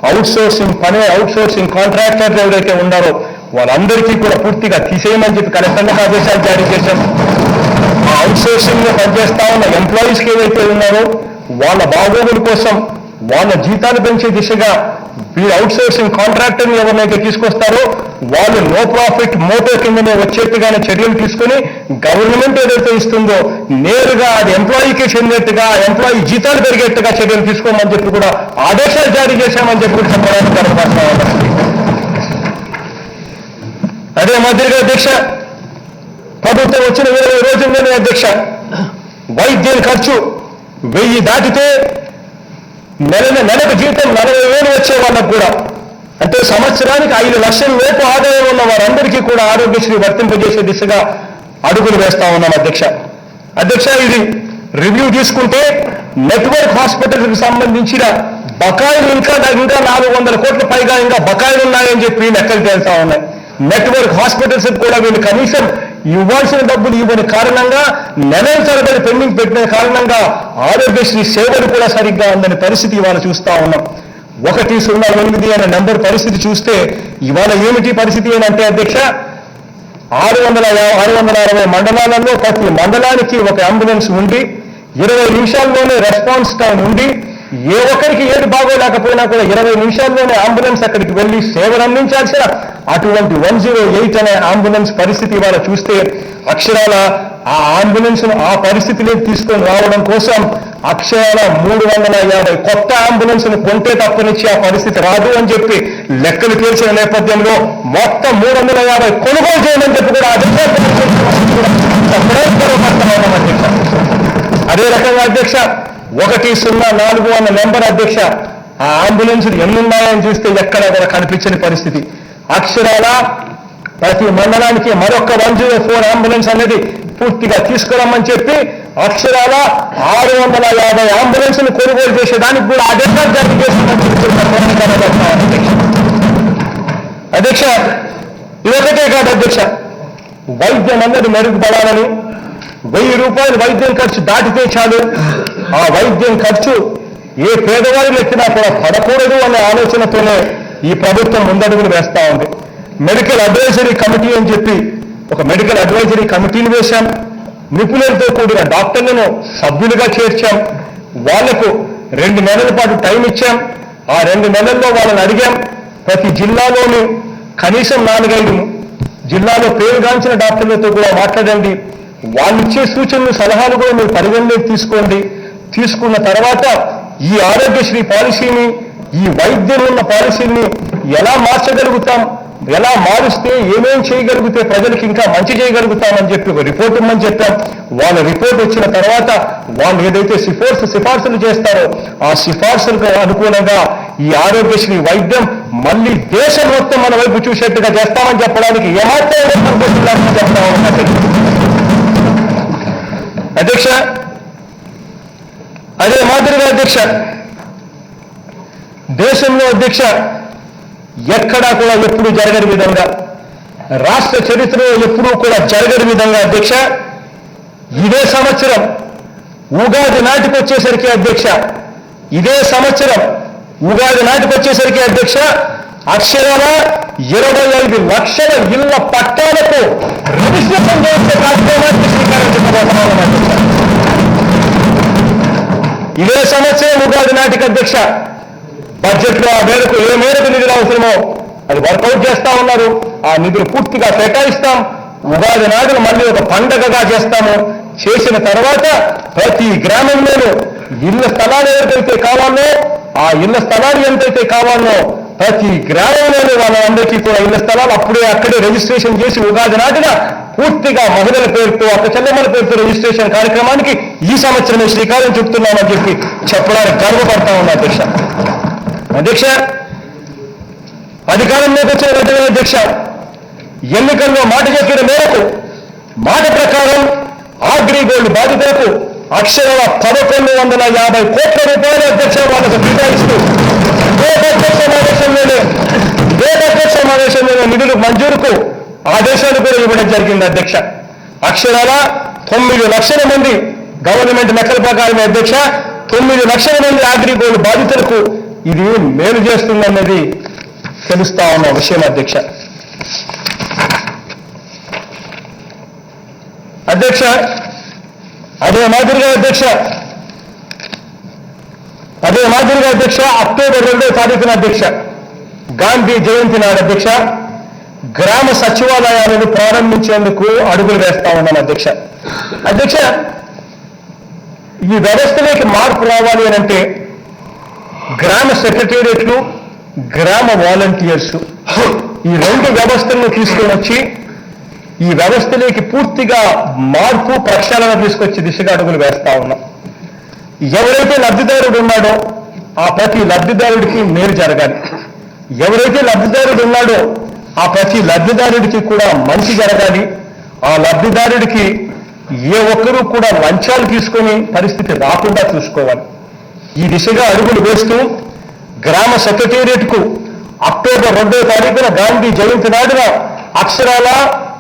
అవుట్ సోర్సింగ్ కాంట్రాక్టర్లు ఎవరైతే ఉన్నారో వాళ్ళందరికీ కూడా పూర్తిగా తీసేయమని చెప్పి కలెక్టర్లకు ఆదేశాలు జారీ చేశాం. ఆ అవుట్ సోర్సింగ్ లో పనిచేస్తా ఉన్న ఎంప్లాయీస్కి ఏవైతే ఉన్నారో వాళ్ళ బాగోగుల కోసం వాళ్ళ జీతాలు పెంచే దిశగా వీళ్ళు అవుట్ సోర్సింగ్ కాంట్రాక్టర్ని ఎవరినైతే తీసుకొస్తారో వాళ్ళు నో ప్రాఫిట్ మోటో కిందనే వచ్చేట్టుగానే చర్యలు తీసుకుని గవర్నమెంట్ ఏదైతే ఇస్తుందో నేరుగా అది ఎంప్లాయీకి చెందేట్టుగా, ఎంప్లాయీ జీతాలు పెరిగేట్టుగా చర్యలు తీసుకోమని చెప్పి కూడా ఆదేశాలు జారీ చేశామని చెప్పి చెప్పడానికి గర్వపడతా ఉన్నాం. అదే మాదిరిగా అధ్యక్ష, ప్రభుత్వం వచ్చిన 20 రోజుల్లోనే అధ్యక్ష వైద్యం ఖర్చు 1000 దాటితే నెలకు జీతం 40,000 వచ్చే వాళ్ళకు కూడా, అంటే సంవత్సరానికి 5 లక్షల లోపు ఆదాయం ఉన్న వారందరికీ కూడా ఆరోగ్యశ్రీ వర్తింపజేసే దిశగా అడుగులు వేస్తా ఉన్నాం అధ్యక్ష. ఇది రివ్యూ తీసుకుంటే నెట్వర్క్ హాస్పిటల్కి సంబంధించిన బకాయిలు ఇంకా 400 కోట్ల పైగా ఇంకా బకాయిలు ఉన్నాయని చెప్పి లెక్కలు తేలుతా ఉన్నాయి. నెట్వర్క్ హాస్పిటల్స్ కూడా వీళ్ళు కనీసం ఇవ్వాల్సిన డబ్బులు ఇవ్వని కారణంగా, నెలల తరబడి పెండింగ్ పెట్టిన కారణంగా ఆరోగ్యశ్రీ సేవలు కూడా సరిగ్గా ఉందని పరిస్థితి ఇవాళ చూస్తా ఉన్నాం. 108 అనే నెంబర్ పరిస్థితి చూస్తే ఇవాళ ఏమిటి పరిస్థితి అంటే అధ్యక్ష, 660 మండలాలలో ప్రతి మండలానికి ఒక అంబులెన్స్ ఉండి 20 నిమిషాల్లోనే రెస్పాన్స్ టైం ఉండి ఏ ఒక్కరికి ఏది బాగోలేకపోయినా కూడా 20 నిమిషాల్లోనే అంబులెన్స్ అక్కడికి వెళ్లి సేవలు అందించాల్సిన అటువంటి 108 అనే అంబులెన్స్ పరిస్థితి ఇవాళ చూస్తే అక్షరాల ఆ అంబులెన్స్ ఆ పరిస్థితిలోకి తీసుకొని రావడం కోసం అక్షరాల 350 కొత్త అంబులెన్స్ కొంటే తప్పనిచ్చి ఆ పరిస్థితి రాదు అని చెప్పి లెక్కలు తేల్చిన నేపథ్యంలో మొత్తం 350 కొనుగోలు చేయమని చెప్పి కూడా అదే రకంగా అధ్యక్ష 104 అన్న నెంబర్ అధ్యక్ష, ఆ అంబులెన్సులు ఎన్నున్నాయని చూస్తే ఎక్కడ కూడా కనిపించని పరిస్థితి. అక్షరాల ప్రతి మండలానికి మరొక 104 అంబులెన్స్ అనేది పూర్తిగా తీసుకురమ్మని చెప్పి అక్షరాల 650 అంబులెన్సులు కొనుగోలు చేసేదానికి కూడా ఆదేశాలు జారీ చేసిందని అధ్యక్ష. ఇదొకటే కాదు అధ్యక్ష, వైద్యం అన్నది మెరుగుపడాలని 1000 రూపాయలు వైద్యం ఖర్చు దాటితే చాలు, ఆ వైద్యం ఖర్చు ఏ పేదవాళ్ళు ఎక్కినా కూడా పడకూడదు అనే ఆలోచనతోనే ఈ ప్రభుత్వం ముందడుగులు వేస్తా ఉంది. మెడికల్ అడ్వైజరీ కమిటీ అని చెప్పి ఒక మెడికల్ అడ్వైజరీ కమిటీని వేశాం. నిపుణులతో కూడిన డాక్టర్లను సభ్యులుగా చేర్చాం. వాళ్లకు 2 నెలల పాటు టైం ఇచ్చాం. ఆ 2 నెలల్లో వాళ్ళని అడిగాం, ప్రతి జిల్లాలోనూ కనీసం 4-5 జిల్లాలో పేరుగాంచిన డాక్టర్లతో కూడా మాట్లాడండి. వాళ్ళు ఇచ్చే సూచనలు సలహాలు కూడా మీరు పరిగణలోకి తీసుకోండి. తీసుకున్న తర్వాత ఈ ఆరోగ్యశ్రీ పాలసీని, ఈ వైద్యం ఉన్న పాలసీని ఎలా మార్చగలుగుతాం, ఎలా మారుస్తే ఏమేం చేయగలిగితే ప్రజలకు ఇంకా మంచి చేయగలుగుతామని చెప్పి ఒక రిపోర్ట్ ఇమ్మని చెప్పాం. వాళ్ళ రిపోర్ట్ వచ్చిన తర్వాత వాళ్ళు ఏదైతే సిఫార్సులు చేస్తారో ఆ సిఫార్సులకు అనుకూలంగా ఈ ఆరోగ్యశ్రీ వైద్యం మళ్ళీ దేశం మొత్తం మన వైపు చూసేట్టుగా చేస్తామని చెప్పడానికి ఏమాత్రం చెప్తామని అధ్యక్ష. అదే మాదిరిగా అధ్యక్ష, దేశంలో అధ్యక్ష ఎక్కడా కూడా ఎప్పుడూ జరగని విధంగా, రాష్ట్ర చరిత్రలో ఎప్పుడూ కూడా జరగని విధంగా అధ్యక్ష ఇదే సంవత్సరం ఉగాది నాటికొచ్చేసరికి అధ్యక్ష, ఇదే సంవత్సరం ఉగాది నాటికొచ్చేసరికి అధ్యక్ష అక్షరాల 25 లక్షల ఇళ్ల పట్టాలకు రిజిస్ట్రేషన్ చేసే కార్యక్రమానికి శ్రీకారం చుట్టబోతున్నాం అధ్యక్ష. ఇదే సంవత్సరం ఉగాది నాటికి అధ్యక్ష బడ్జెట్లో ఆ మేరకు ఏ మేరకు నిధులు అవసరమో అది వర్కౌట్ చేస్తా ఉన్నారు. ఆ నిధులు పూర్తిగా కేటాయిస్తాం. ఉగాది నాడును మళ్ళీ ఒక పండగగా చేస్తాము. చేసిన తర్వాత ప్రతి గ్రామంలోనూ ఇళ్ల స్థలాలు ఏదైతే కావాలో, ఆ ఇళ్ల స్థలాలు ఎంతైతే కావాలో ప్రతి గ్రామంలోని వాళ్ళందరికీ కూడా ఇళ్ల స్థలాలు అప్పుడే అక్కడే రిజిస్ట్రేషన్ చేసి ఉగాది నాటిన పూర్తిగా మహిళల పేరుతో అక్క చెల్లెమ్మల పేరుతో రిజిస్ట్రేషన్ కార్యక్రమానికి ఈ సంవత్సరమే శ్రీకారం చుడుతున్నామని చెప్పి చెప్పడానికి గర్వపడతా ఉన్నా అధ్యక్ష. అధ్యక్ష, అధికారంలోకి వచ్చిన వెంటనే అధ్యక్ష, ఎన్నికల్లో మాట చెప్పిన మేరకు మాట ప్రకారం అగ్రిగోల్డ్ బాధితులకు అక్షరాల 1150 కోట్ల రూపాయల అధ్యక్ష వాళ్ళకు కేటాయిస్తూ బడ్జెట్ సమావేశంలోనే నిధులు మంజూరుకు ఆదేశాలు కూడా ఇవ్వడం జరిగింది అధ్యక్ష. అక్షరాల 9 లక్షల మంది గవర్నమెంట్ లెక్కల ప్రకారమే అధ్యక్ష 9 లక్షల మంది అగ్రిగోల్డ్ బాధితులకు ఇది మేలు చేస్తుందన్నది తెలుస్తా ఉన్న విషయం అధ్యక్ష. అధ్యక్ష, అదే మాదిరిగా అధ్యక్ష అక్టోబర్ 2వ తారీఖున అధ్యక్ష గాంధీ జయంతి నాడు అధ్యక్ష గ్రామ సచివాలయాలను ప్రారంభించేందుకు అడుగులు వేస్తా ఉన్నాం అధ్యక్ష. అధ్యక్ష, ఈ వ్యవస్థలోకి మార్పు రావాలి అంటే గ్రామ సెక్రటేరియట్లు, గ్రామ వాలంటీర్స్ ఈ 2 వ్యవస్థలను తీసుకొని వచ్చి ఈ వ్యవస్థలోకి పూర్తిగా మార్పు ప్రక్షాళన తీసుకొచ్చి దిశగా అడుగులు వేస్తా ఉన్నాం. ఎవరైతే లబ్ధిదారుడు ఉన్నాడో ఆ ప్రతి లబ్ధిదారుడికి మేలు జరగాలి. ఎవరైతే లబ్ధిదారుడు ఉన్నాడో ఆ ప్రతి లబ్ధిదారుడికి కూడా మంచి జరగాలి. ఆ లబ్ధిదారుడికి ఏ ఒక్కరూ కూడా లంచాలు తీసుకొని పరిస్థితి రాకుండా చూసుకోవాలి. ఈ దిశగా అడుగులు వేస్తూ గ్రామ సెక్రటేరియట్కు అక్టోబర్ 2వ తారీఖున గాంధీ జయంతి నాడున అక్షరాల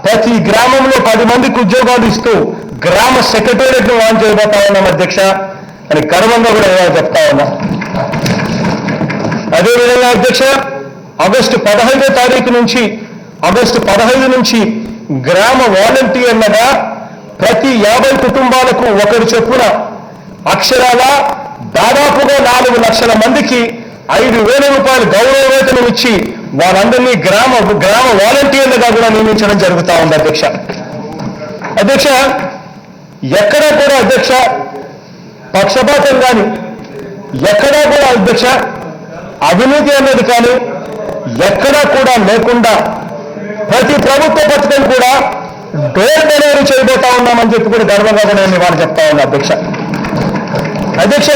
ప్రతి గ్రామంలో 10 మందికి ఉద్యోగాలు ఇస్తూ గ్రామ సెక్రటేరియట్ను లాంచ్ చేయబోతా ఉన్నాం అధ్యక్ష అని గర్వంగా కూడా చెప్తా ఉన్నా. అదేవిధంగా అధ్యక్ష ఆగస్టు 15 నుంచి గ్రామ వాలంటీర్లుగా ప్రతి 50 కుటుంబాలకు ఒకరు చొప్పున అక్షరాల దాదాపుగా 4 లక్షల మందికి 5,000 రూపాయలు గౌరవ వేతనం ఇచ్చి వారందరినీ గ్రామ వాలంటీర్లుగా కూడా నియమించడం జరుగుతా ఉంది అధ్యక్ష. అధ్యక్ష, ఎక్కడా కూడా అధ్యక్ష పక్షపాతం కానీ ఎక్కడా కూడా అధ్యక్ష అవినీతి అన్నది కానీ ఎక్కడా కూడా లేకుండా ప్రతి ప్రభుత్వ పథకం కూడా డోర్ డెలివరీ చేయబోతా ఉన్నామని చెప్పి కూడా గర్వంగా కూడా నేను వాళ్ళు చెప్తా ఉన్నా అధ్యక్ష. అధ్యక్ష,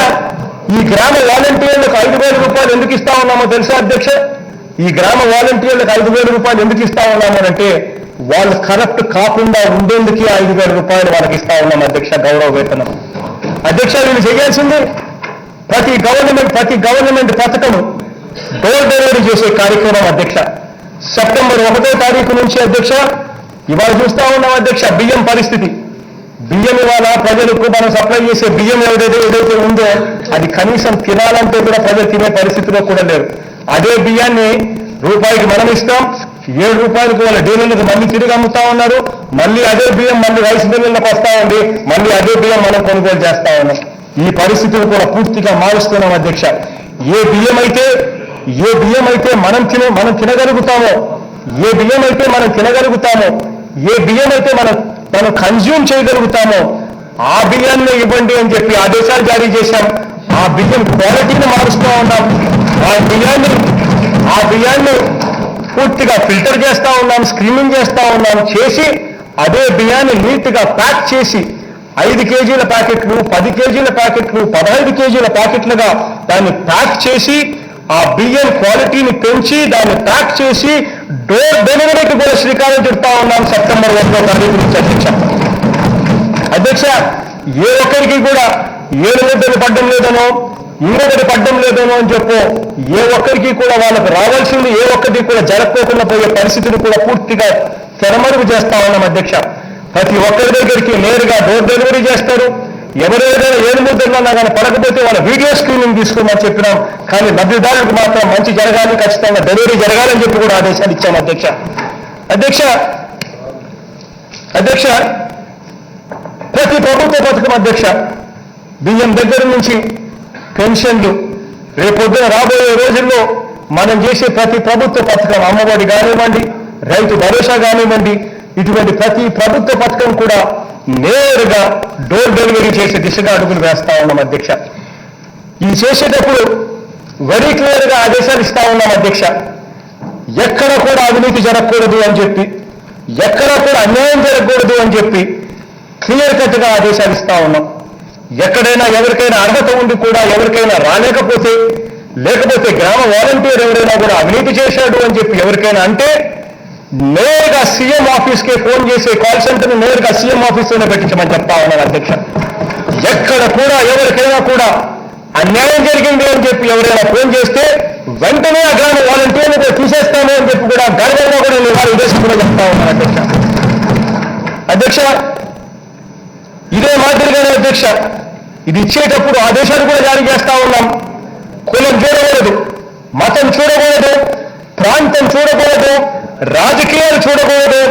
ఈ గ్రామ వాలంటీర్లకు 5,000 రూపాయలు ఎందుకు ఇస్తా ఉన్నామో తెలుసా అధ్యక్ష? ఈ గ్రామ వాలంటీర్లకు 5,000 రూపాయలు ఎందుకు ఇస్తా ఉన్నాము అంటే వాళ్ళు కరప్ట్ కాకుండా ఉండేందుకే 5,000 రూపాయలు వాళ్ళకి ఇస్తా ఉన్నాం అధ్యక్ష గౌరవ వేతనం. అధ్యక్ష, వీళ్ళు చేయాల్సింది ప్రతి గవర్నమెంట్ పథకము డోర్ డెలివరీ చేసే కార్యక్రమం అధ్యక్ష. సెప్టెంబర్ 1వ తారీఖు నుంచి అధ్యక్ష ఇవాళ చూస్తా ఉన్నాం అధ్యక్ష బియ్యం పరిస్థితి. బియ్యం ఇవాళ ప్రజలకు మనం సప్లై చేసే బియ్యం ఏదైతే ఉందో అది కనీసం తినాలంటే కూడా ప్రజలు తినే పరిస్థితిలో కూడా లేరు. అదే బియ్యాన్ని రూపాయికి మనం ఇస్తాం, 7 రూపాయలకు వాళ్ళ డీలర్లకు మళ్ళీ తిరిగి అమ్ముతా ఉన్నారు. మళ్ళీ అదే బియ్యం మళ్ళీ రైస్ మిల్లులకు వస్తా ఉంది, మళ్ళీ అదే బియ్యం మనం కొనుగోలు చేస్తా ఉన్నాం. ఈ పరిస్థితులు కూడా పూర్తిగా మారుస్తున్నాం అధ్యక్ష. ఏ బియ్యం అయితే మనం తినగలుగుతామో, ఏ బియ్యం అయితే మనం కన్జ్యూమ్ చేయగలుగుతామో ఆ బియ్యాన్ని ఇవ్వండి అని చెప్పి ఆదేశాలు జారీ చేశాం. ఆ బియ్యం క్వాలిటీని మారుస్తూ ఉన్నాం. ఆ బియ్యాన్ని పూర్తిగా ఫిల్టర్ చేస్తా ఉన్నాం, స్క్రీనింగ్ చేస్తా ఉన్నాం. చేసి అదే బియ్యాన్ని నీట్గా ప్యాక్ చేసి 5 కేజీల ప్యాకెట్లు, 10 కేజీల ప్యాకెట్లు, 15 కేజీల ప్యాకెట్లుగా దాన్ని ప్యాక్ చేసి ఆ బియ్యం క్వాలిటీని పెంచి దాన్ని ప్యాక్ చేసి డోర్ డెలివరీకి కూడా శ్రీకారం చుడతా ఉన్నాం సెప్టెంబర్ 1వ తారీఖు నుంచి అధ్యక్ష. అధ్యక్ష, ఏ ఒక్కరికి కూడా 7 ముద్దలు పడ్డం లేదనో, ఇంకొకటి పడ్డం లేదనో అని చెప్పు ఏ ఒక్కరికి కూడా వాళ్ళకు రావాల్సింది ఏ ఒక్కటి కూడా జరగకోకుండా పోయే పరిస్థితిని కూడా పూర్తిగా తెరమరుగు చేస్తా ఉన్నాం అధ్యక్ష. ప్రతి ఒక్కరి దగ్గరికి నేరుగా డోర్ డెలివరీ చేస్తారు. ఎవరైనా 7 ముద్దలన్నా కానీ పడకపోతే వాళ్ళ వీడియో స్క్రీనింగ్ తీసుకోమని చెప్పినాం. కానీ లబ్ధిదారులకు మాత్రం మంచి జరగాలి, ఖచ్చితంగా డెలివరీ జరగాలని చెప్పి కూడా ఆదేశాలు ఇచ్చాం అధ్యక్ష. అధ్యక్ష, ప్రతి ప్రభుత్వ పథకం అధ్యక్ష బియ్యం దగ్గర నుంచి పెన్షన్లు, రేపొద్దున రాబోయే రోజుల్లో మనం చేసే ప్రతి ప్రభుత్వ పథకం అమ్మఒడి కానివ్వండి, రైతు భరోసా కానివ్వండి, ఇటువంటి ప్రతి ప్రభుత్వ పథకం కూడా నేరుగా డోర్ డెలివరీ చేసే దిశగా అడుగులు వేస్తా ఉన్నాం అధ్యక్ష. ఇది చేసేటప్పుడు వెరీ క్లియర్గా ఆదేశాలు ఇస్తా ఉన్నాం అధ్యక్ష. ఎక్కడ కూడా అవినీతి జరగకూడదు అని చెప్పి, ఎక్కడ కూడా అన్యాయం జరగకూడదు అని చెప్పి క్లియర్ కట్గా ఆదేశాలు ఇస్తా ఉన్నాం. ఎక్కడైనా ఎవరికైనా అర్హత ఉండి కూడా ఎవరికైనా రాలేకపోతే, లేకపోతే గ్రామ వాలంటీర్ ఎవరైనా కూడా అవినీతి చేశాడు అని చెప్పి ఎవరికైనా అంటే నేరుగా సీఎం ఆఫీస్కే ఫోన్ చేసే కాల్ సెంటర్ని నేరుగా సీఎం ఆఫీస్లోనే పెట్టించమని చెప్తా ఉన్నాను అధ్యక్ష. ఎక్కడ కూడా ఎవరికైనా కూడా అన్యాయం జరిగింది అని చెప్పి ఎవరైనా ఫోన్ చేస్తే వెంటనే ఆ గ్రామ వాలంటీర్ని తీసేస్తాను అని చెప్పి కూడా గర్వంగా కూడా నేను వారి ఉద్దేశం కూడా చెప్తా ఉన్నాను అధ్యక్ష. అధ్యక్ష, ఇదే మాదిరిగానే అధ్యక్ష ఇది ఇచ్చేటప్పుడు ఆదేశాలు కూడా జారీ చేస్తా ఉన్నాం. కులం చూడకూడదు, మతం చూడకూడదు, ప్రాంతం చూడకూడదు, రాజకీయాలు చూడకూడదు,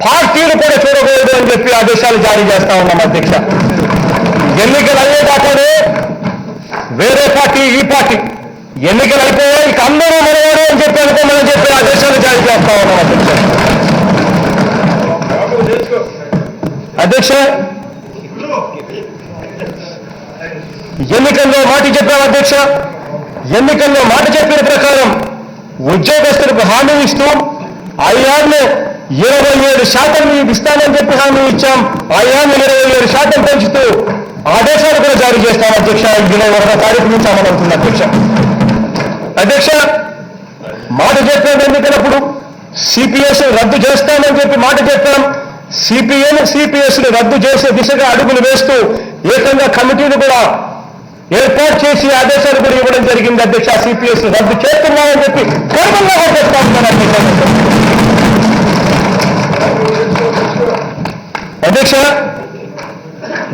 పార్టీలు కూడా చూడకూడదు అని చెప్పి ఆదేశాలు జారీ చేస్తా ఉన్నాం అధ్యక్ష. ఎన్నికలు అయ్యేదాకానే వేరే పార్టీ ఈ పార్టీ ఎన్నికలు అయిపోయాయి ఇక అందరూ మనవాడు అని చెప్పి అనుకోమని చెప్పి ఆదేశాలు జారీ చేస్తా ఉన్నాం అధ్యక్ష. అధ్యక్ష, ఎన్నికల్లో మాట చెప్పాం అధ్యక్ష. ఎన్నికల్లో మాట చెప్పిన ప్రకారం ఉద్యోగస్తులకు హామీ ఇస్తూ ఐఆర్ను 27% మీకు ఇస్తానని చెప్పి హామీ ఇచ్చాం. ఐఆర్ను 27% పెంచుతూ ఆదేశాలు కూడా జారీ చేస్తాం అధ్యక్ష. ఇందులో 1వ తారీఖు నుంచి అమలు అవుతుంది అధ్యక్ష. అధ్యక్ష, మాట చెప్పాం ఎన్నికలప్పుడు సిపిఎస్ రద్దు చేస్తామని చెప్పి మాట చెప్పాం. సిపిఎస్ని రద్దు చేసే దిశగా అడుగులు వేస్తూ ఏకంగా కమిటీలు కూడా ఏర్పాటు చేసి ఆదేశాలు కూడా ఇవ్వడం జరిగింది అధ్యక్ష. సిపిఎస్ రద్దు చేస్తున్నామని చెప్పి గర్వంగా కొట్టేస్తా ఉన్నాను అధ్యక్ష. అధ్యక్ష,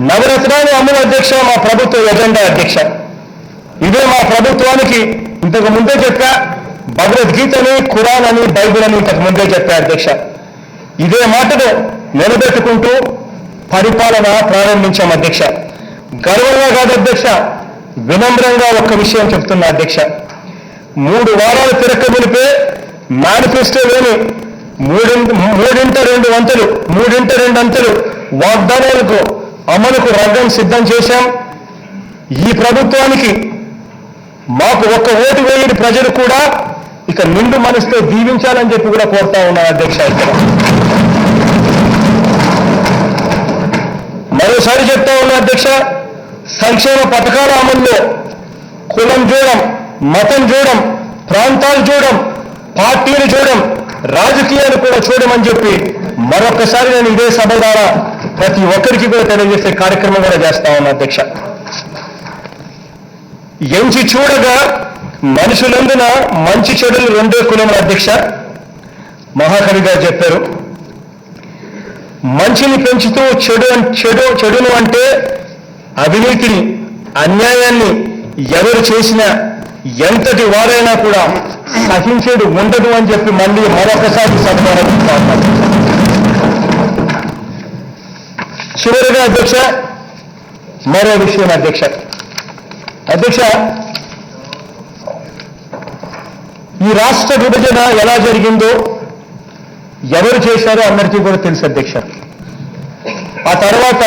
నవరత్నాలు అమలు అధ్యక్ష మా ప్రభుత్వ ఎజెండా అధ్యక్ష. ఇదే మా ప్రభుత్వానికి ఇంతకు ముందే చెప్పా. భగవద్గీతని, ఖురాన్ అని, బైబిల్ అని ఇంతకు ముందే చెప్పా అధ్యక్ష. ఇదే మాటను నిలబెట్టుకుంటూ పరిపాలన ప్రారంభించాం అధ్యక్ష. గర్వంగా కాదు అధ్యక్ష, వినమ్రంగా ఒక్క విషయం చెప్తున్నా అధ్యక్ష. 3 వారాలు తిరక్కమునిపే మేనిఫెస్టోలోని 3x2 అంతలు వాగ్దానాలకు అమలుకు రంగం సిద్ధం చేశాం. ఈ ప్రభుత్వానికి మాకు ఒక్క ఓటు వేయని ప్రజలు కూడా ఇక నిండు మనసుతో దీవించాలని చెప్పి కూడా కోరుతా ఉన్నాను అధ్యక్ష. మరోసారి చెప్తా ఉన్నా అధ్యక్ష, సంక్షేమ పథకాల అమల్లో కులం చూడం, మతం చూడం, ప్రాంతాలు చూడం, పార్టీలు చూడం, రాజకీయాలు కూడా చూడమని చెప్పి మరొకసారి నేను ఇదే సభ ద్వారా ప్రతి ఒక్కరికి కూడా తెలియజేసే కార్యక్రమం కూడా చేస్తా ఉన్నా అధ్యక్ష. ఎంచి చూడగా మనుషులందున మంచి చెడులు 2 కులములు అధ్యక్ష. మహాకవి గారు చెప్పారు, మంచిని పెంచుతూ చెడును అంటే అవినీతిని, అన్యాయాన్ని ఎవరు చేసినా ఎంతటి వారైనా కూడా సహించేది ఉండదు అని చెప్పి మళ్ళీ మరొకసారి సత్కారం. చివరిగా అధ్యక్ష మరో విషయం అధ్యక్ష. అధ్యక్ష, ఈ రాష్ట్ర విభజన ఎలా జరిగిందో ఎవరు చేశారో అందరికీ కూడా తెలుసు అధ్యక్ష. ఆ తర్వాత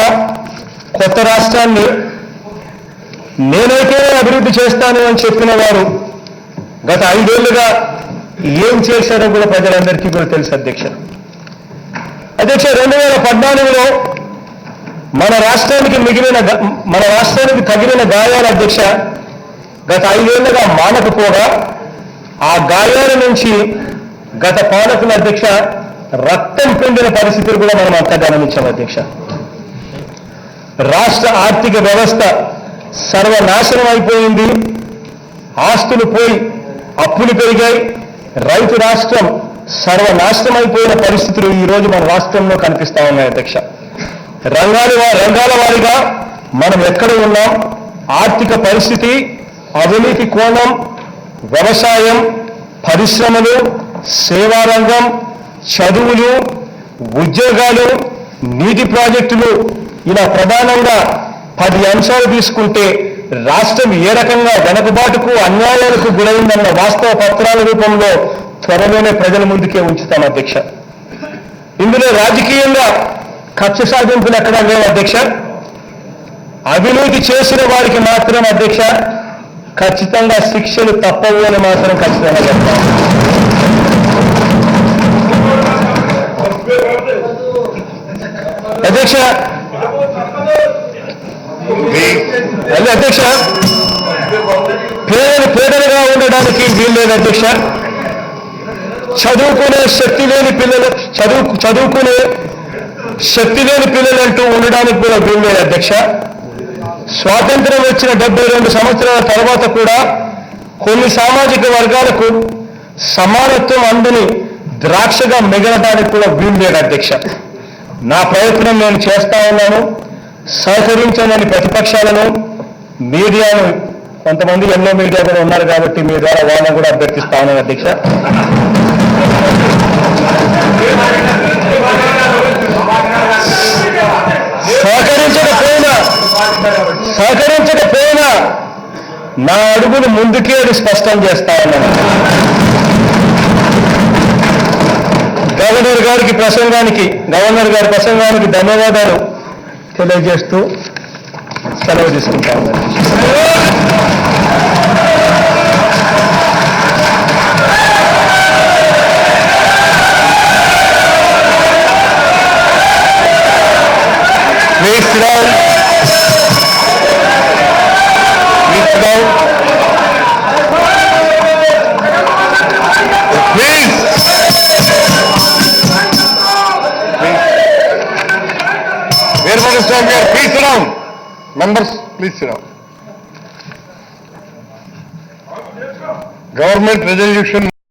కొత్త రాష్ట్రాన్ని నేనైతే అభివృద్ధి చేస్తాను అని చెప్పిన వారు గత 5 ఏళ్లుగా ఏం చేశారో కూడా ప్రజలందరికీ కూడా తెలుసు అధ్యక్ష. అధ్యక్ష, 2014లో మన రాష్ట్రానికి తగిలిన గాయాల అధ్యక్ష గత 5 ఏళ్లుగా మానకపోగా ఆ గాయాల నుంచి గత పాలకుల అధ్యక్ష రక్తం పిండిన పరిస్థితులు కూడా మనం అంతా గమనించాం అధ్యక్ష. రాష్ట్ర ఆర్థిక వ్యవస్థ సర్వనాశనం అయిపోయింది. ఆస్తులు పోయి అప్పులు పెరిగాయి. రైతు రాష్ట్రం సర్వనాశనం అయిపోయిన పరిస్థితులు ఈరోజు మన రాష్ట్రంలో కనిపిస్తా ఉన్నాయి అధ్యక్ష. రంగాల వారీగా మనం ఎక్కడ ఉన్నాం, ఆర్థిక పరిస్థితి, అవినీతి కోణం, వ్యవసాయం, పరిశ్రమలు, సేవారంగం, చదువులు, ఉద్యోగాలు, నీటి ప్రాజెక్టులు, ఇలా ప్రధానంగా 10 అంశాలు తీసుకుంటే రాష్ట్రం ఏ రకంగా వెనుకబాటుకు, అన్యాయాలకు గురైందన్న వాస్తవ పత్రాల రూపంలో త్వరలోనే ప్రజల ముందుకే ఉంచుతాం అధ్యక్ష. ఇందులో రాజకీయంగా కక్ష సాధింపులు ఎక్కడా లేవు అధ్యక్ష. అవినీతి చేసిన వారికి మాత్రం అధ్యక్ష ఖచ్చితంగా శిక్షలు తప్పవు అని మాత్రం ఖచ్చితంగా చెప్తాను. అధ్యక్ష అధ్యక్ష పేదలుగా ఉండడానికి వీల్లేదు అధ్యక్ష. చదువుకునే శక్తి లేని పిల్లలు చదువుకునే శక్తి లేని పిల్లలంటూ ఉండడానికి కూడా వీల్లేదు అధ్యక్ష. స్వాతంత్రం వచ్చిన 72 సంవత్సరాల తర్వాత కూడా కొన్ని సామాజిక వర్గాలకు సమానత్వం అందని ద్రాక్షగా మిగలడానికి కూడా వీల్లేదు అధ్యక్ష. నా ప్రయత్నం నేను చేస్తా ఉన్నాను. సహకరించని ప్రతిపక్షాలను, మీడియాను, కొంతమంది ఎన్నో మీడియా కూడా ఉన్నారు కాబట్టి మీ ద్వారా వాళ్ళని కూడా అభ్యర్థిస్తా ఉన్నాను అధ్యక్ష. సహకరించకపోయినా నా అడుగులు ముందుకే అది స్పష్టం చేస్తా ఉన్నాను. గవర్నర్ గారి ప్రసంగానికి ధన్యవాదాలు తెలియజేస్తూ సెలవు తీసుకుంటా ఉన్నాను. Please sit down. Please sit down. Please. Where was the stand here? Please sit down. Members, please sit down. Government resolution